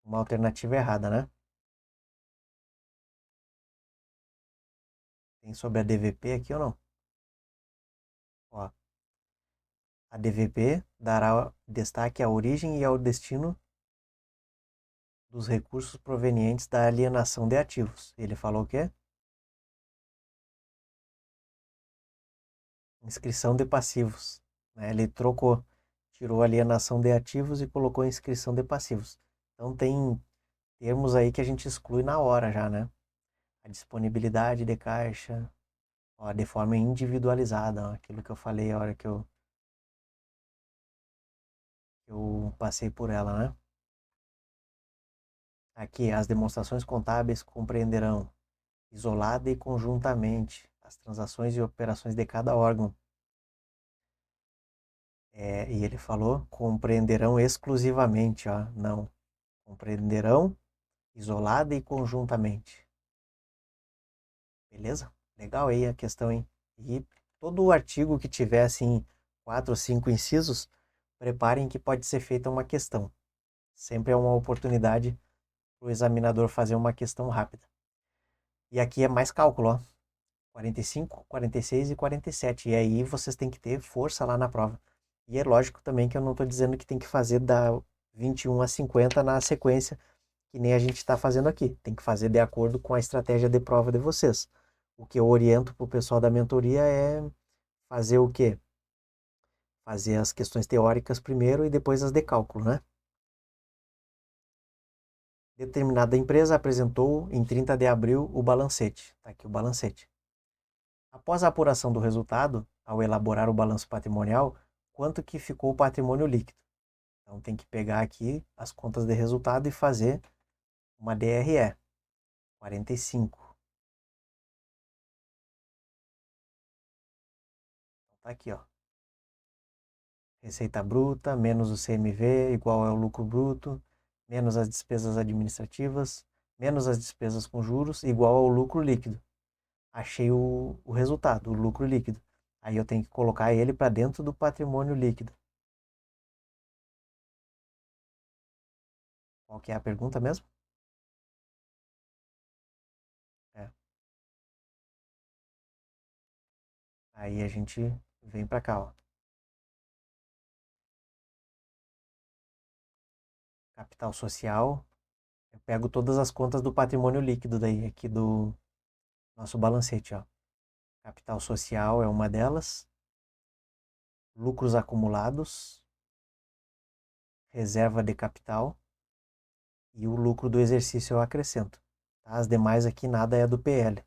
uma alternativa errada, né? Tem sobre a DVP aqui ou não? Ó, a DVP dará destaque à origem e ao destino dos recursos provenientes da alienação de ativos. Ele falou o quê? Inscrição de passivos. Né? Ele trocou, tirou alienação de ativos e colocou inscrição de passivos. Então tem termos aí que a gente exclui na hora já, né? A disponibilidade de caixa, ó, de forma individualizada, ó, aquilo que eu falei a hora que eu passei por ela, né? Aqui, as demonstrações contábeis compreenderão, isolada e conjuntamente, as transações e operações de cada órgão. E ele falou, compreenderão exclusivamente, ó, não. Compreenderão, isolada e conjuntamente. Beleza? Legal aí a questão, hein? E todo o artigo que tiver, assim, 4 ou 5 incisos, preparem que pode ser feita uma questão. Sempre é uma oportunidade para o examinador fazer uma questão rápida. E aqui é mais cálculo, ó. 45, 46 e 47. E aí vocês têm que ter força lá na prova. E é lógico também que eu não estou dizendo que tem que fazer da 21 a 50 na sequência, que nem a gente está fazendo aqui. Tem que fazer de acordo com a estratégia de prova de vocês. O que eu oriento para o pessoal da mentoria é fazer o quê? Fazer as questões teóricas primeiro e depois as de cálculo, né? Determinada empresa apresentou em 30 de abril o balancete. Está aqui o balancete. Após a apuração do resultado, ao elaborar o balanço patrimonial, quanto que ficou o patrimônio líquido? Então tem que pegar aqui as contas de resultado e fazer uma DRE, 45. Então tá aqui, ó. Receita bruta menos o CMV igual ao lucro bruto, menos as despesas administrativas, menos as despesas com juros, igual ao lucro líquido. Achei o resultado, o lucro líquido. Aí eu tenho que colocar ele para dentro do patrimônio líquido. Qual que é a pergunta mesmo? É. Aí a gente vem para cá, ó. Capital social. Eu pego todas as contas do patrimônio líquido daí, aqui do nosso balancete, ó. Capital social é uma delas. Lucros acumulados. Reserva de capital. E o lucro do exercício eu acrescento. Tá? As demais aqui nada é do PL.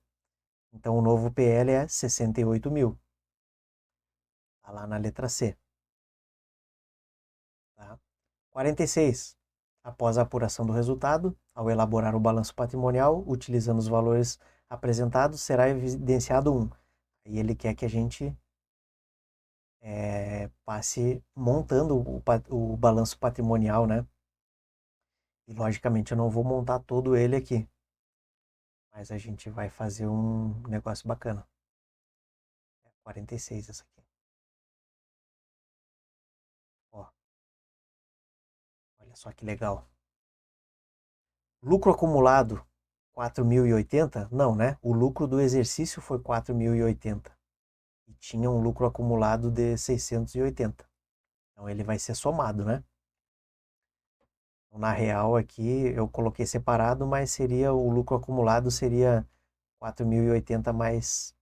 Então o novo PL é 68 mil. Tá lá na letra C. Tá? 46. Após a apuração do resultado, ao elaborar o balanço patrimonial, utilizando os valores apresentados, será evidenciado um. Aí ele quer que a gente passe montando o balanço patrimonial, né? E logicamente eu não vou montar todo ele aqui, mas a gente vai fazer um negócio bacana. 46 essa aqui. Ó, olha só que legal. Lucro acumulado 4.080? Não, né? O lucro do exercício foi 4.080 e tinha um lucro acumulado de 680. Então ele vai ser somado, né? Então, na real aqui eu coloquei separado, mas seria o lucro acumulado seria 4.080 mais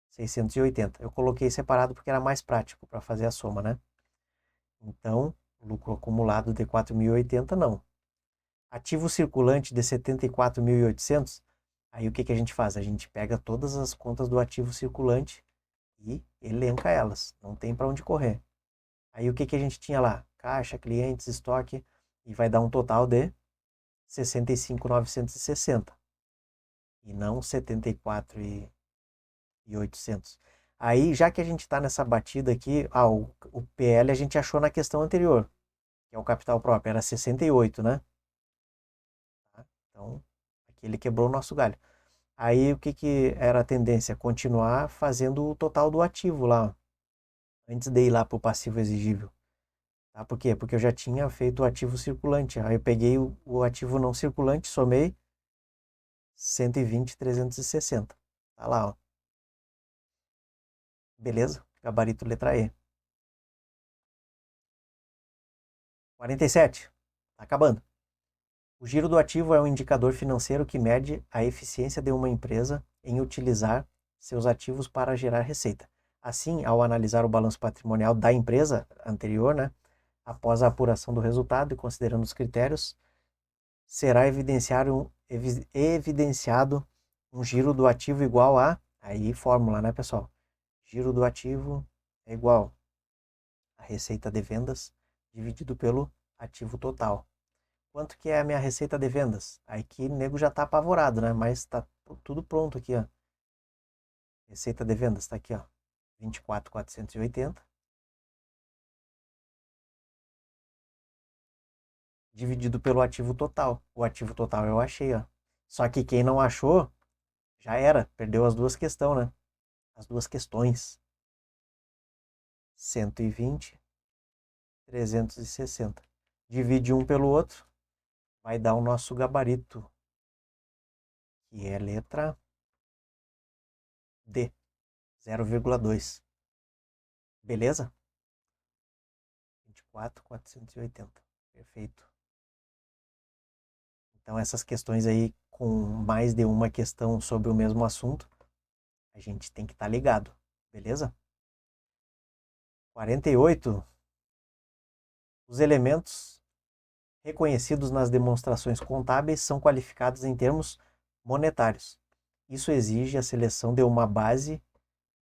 680. Eu coloquei separado porque era mais prático para fazer a soma, né? Então, lucro acumulado de 4.080 não. Ativo circulante de 74.800. Aí o que que a gente faz? A gente pega todas as contas do ativo circulante e elenca elas. Não tem para onde correr. Aí o que que a gente tinha lá? Caixa, clientes, estoque e vai dar um total de 65.960 e não 74.800. Aí, já que a gente está nessa batida aqui, o PL a gente achou na questão anterior, que é o capital próprio, era 68, né? Tá? Então, aqui ele quebrou o nosso galho. Aí, o que que era a tendência? Continuar fazendo o total do ativo lá, ó, antes de ir lá para o passivo exigível. Tá? Por quê? Porque eu já tinha feito o ativo circulante. Aí eu peguei o ativo não circulante, somei 120,360. Tá lá, ó. Beleza? Gabarito letra E. 47. Tá acabando. O giro do ativo é um indicador financeiro que mede a eficiência de uma empresa em utilizar seus ativos para gerar receita. Assim, ao analisar o balanço patrimonial da empresa anterior, né, após a apuração do resultado e considerando os critérios, será evidenciado um giro do ativo igual a, aí fórmula, né, pessoal? Giro do ativo é igual a receita de vendas dividido pelo ativo total. Quanto que é a minha receita de vendas? Aí que o nego já tá apavorado, né? Mas tá tudo pronto aqui, ó. Receita de vendas tá aqui, ó. 24.480 dividido pelo ativo total. O ativo total eu achei, ó. Só que quem não achou, já era. Perdeu as duas questões, né? As duas questões. 120, 360. Divide um pelo outro, vai dar o nosso gabarito, que é a letra D, 0,2. Beleza? 24.480. Perfeito. Então, essas questões aí, com mais de uma questão sobre o mesmo assunto, a gente tem que estar ligado. Beleza? 48. Os elementos reconhecidos nas demonstrações contábeis são qualificados em termos monetários. Isso exige a seleção de uma base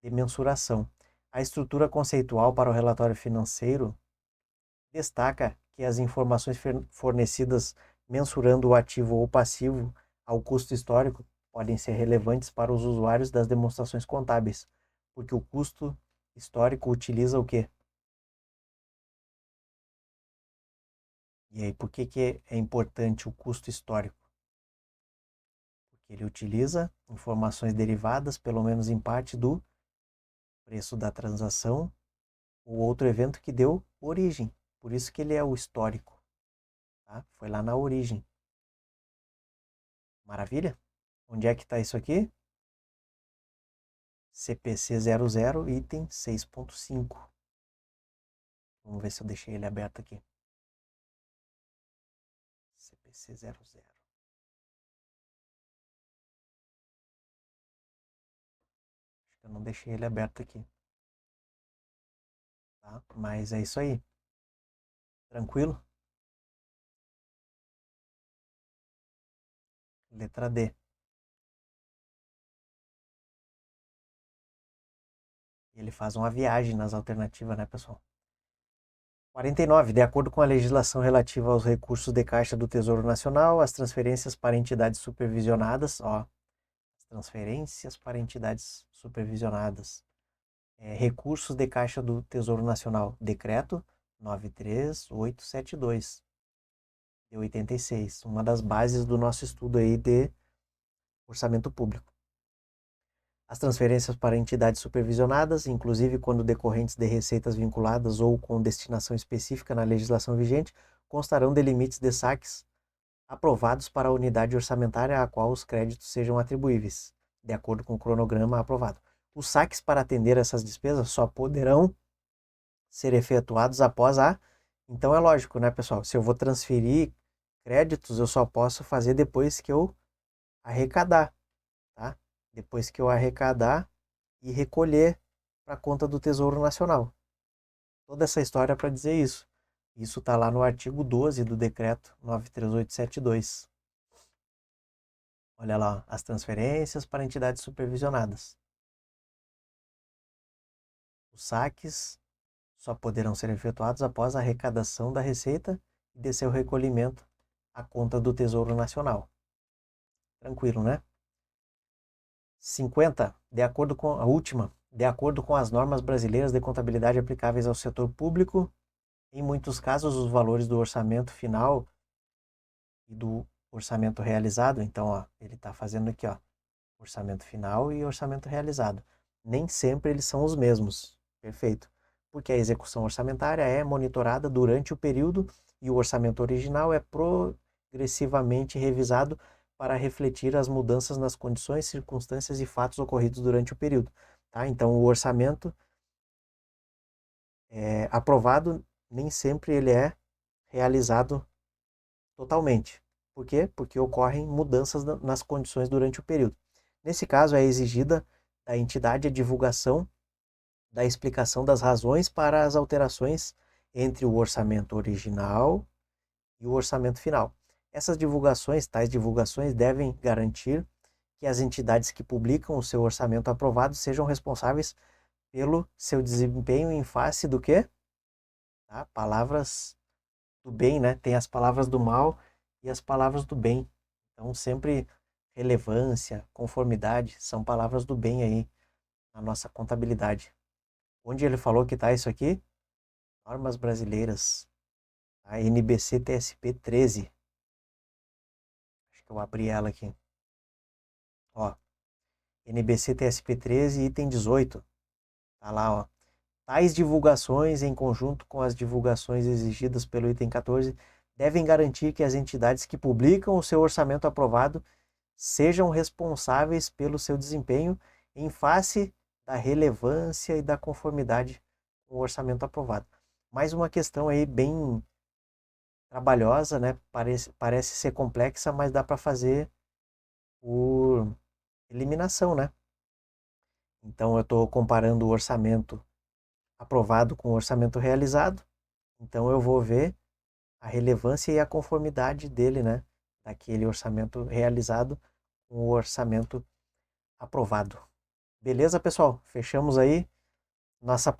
de mensuração. A estrutura conceitual para o relatório financeiro destaca que as informações fornecidas mensurando o ativo ou passivo ao custo histórico podem ser relevantes para os usuários das demonstrações contábeis, porque o custo histórico utiliza o quê? E aí, por que que é importante o custo histórico? Porque ele utiliza informações derivadas, pelo menos em parte, do preço da transação ou outro evento que deu origem. Por isso que ele é o histórico. Tá? Foi lá na origem. Maravilha? Onde é que está isso aqui? CPC 00, item 6.5. Vamos ver se eu deixei ele aberto aqui. CPC 00. Acho que eu não deixei ele aberto aqui. Tá? Mas é isso aí. Tranquilo? Letra D. Ele faz uma viagem nas alternativas, né, pessoal? 49. De acordo com a legislação relativa aos recursos de caixa do Tesouro Nacional, as transferências para entidades supervisionadas, ó, as transferências para entidades supervisionadas, recursos de caixa do Tesouro Nacional, decreto 93872 de 86, uma das bases do nosso estudo aí de orçamento público. As transferências para entidades supervisionadas, inclusive quando decorrentes de receitas vinculadas ou com destinação específica na legislação vigente, constarão de limites de saques aprovados para a unidade orçamentária a qual os créditos sejam atribuíveis, de acordo com o cronograma aprovado. Os saques para atender essas despesas só poderão ser efetuados após a... Então é lógico, né, pessoal? Se eu vou transferir créditos, eu só posso fazer depois que eu arrecadar, tá? Depois que eu arrecadar e recolher para a conta do Tesouro Nacional. Toda essa história é para dizer isso. Isso está lá no artigo 12 do decreto 93872. Olha lá, as transferências para entidades supervisionadas. Os saques só poderão ser efetuados após a arrecadação da receita e de seu recolhimento à conta do Tesouro Nacional. Tranquilo, né? 50. De acordo com a última, de acordo com as normas brasileiras de contabilidade aplicáveis ao setor público. Em muitos casos, os valores do orçamento final e do orçamento realizado, então, ó, ele está fazendo aqui, ó, orçamento final e orçamento realizado. Nem sempre eles são os mesmos, perfeito, porque a execução orçamentária é monitorada durante o período e o orçamento original é progressivamente revisado para refletir as mudanças nas condições, circunstâncias e fatos ocorridos durante o período. Tá? Então, o orçamento aprovado nem sempre ele é realizado totalmente. Por quê? Porque ocorrem mudanças nas condições durante o período. Nesse caso, é exigida da entidade a divulgação da explicação das razões para as alterações entre o orçamento original e o orçamento final. Essas divulgações, tais divulgações, devem garantir que as entidades que publicam o seu orçamento aprovado sejam responsáveis pelo seu desempenho em face do quê? Tá? Palavras do bem, né? Tem as palavras do mal e as palavras do bem. Então, sempre relevância, conformidade, são palavras do bem aí na nossa contabilidade. Onde ele falou que tá isso aqui? Normas brasileiras. A NBC TSP 13. Acho que eu abri ela aqui. Ó, NBC TSP 13, item 18. Tá lá, ó. Tais divulgações, em conjunto com as divulgações exigidas pelo item 14, devem garantir que as entidades que publicam o seu orçamento aprovado sejam responsáveis pelo seu desempenho em face da relevância e da conformidade com o orçamento aprovado. Mais uma questão aí bem trabalhosa, né? Parece ser complexa, mas dá para fazer por eliminação, né? Então eu estou comparando o orçamento aprovado com o orçamento realizado, então eu vou ver a relevância e a conformidade dele, né? Daquele orçamento realizado com o orçamento aprovado. Beleza, pessoal? Fechamos aí. Nosso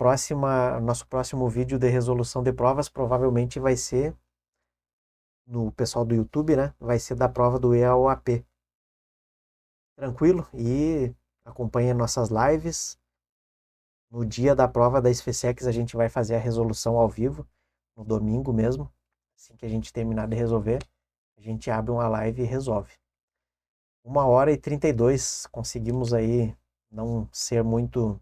próximo vídeo de resolução de provas provavelmente vai ser no pessoal do YouTube, né? Vai ser da prova do EAOAP. Tranquilo? E acompanhe nossas lives. No dia da prova da SFSEX a gente vai fazer a resolução ao vivo, no domingo mesmo. Assim que a gente terminar de resolver, a gente abre uma live e resolve. 1h32, conseguimos aí não ser muito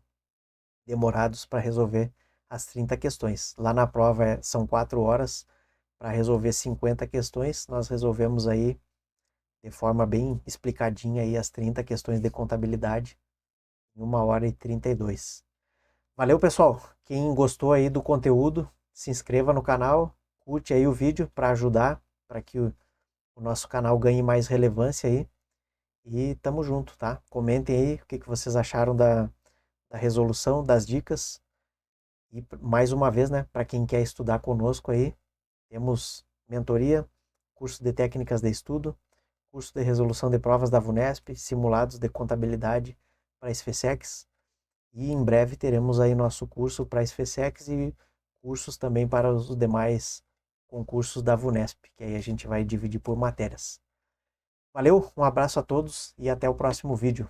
demorados para resolver as 30 questões. Lá na prova são 4 horas para resolver 50 questões. Nós resolvemos aí de forma bem explicadinha aí as 30 questões de contabilidade em 1h32. Valeu, pessoal! Quem gostou aí do conteúdo, se inscreva no canal, curte aí o vídeo para ajudar, para que o nosso canal ganhe mais relevância aí. E tamo junto, tá? Comentem aí o que vocês acharam da resolução, das dicas. E mais uma vez, né, para quem quer estudar conosco aí, temos mentoria, curso de técnicas de estudo, curso de resolução de provas da VUNESP, simulados de contabilidade para a SFSEX. E em breve teremos aí nosso curso para a SFSEX e cursos também para os demais concursos da VUNESP, que aí a gente vai dividir por matérias. Valeu, um abraço a todos e até o próximo vídeo.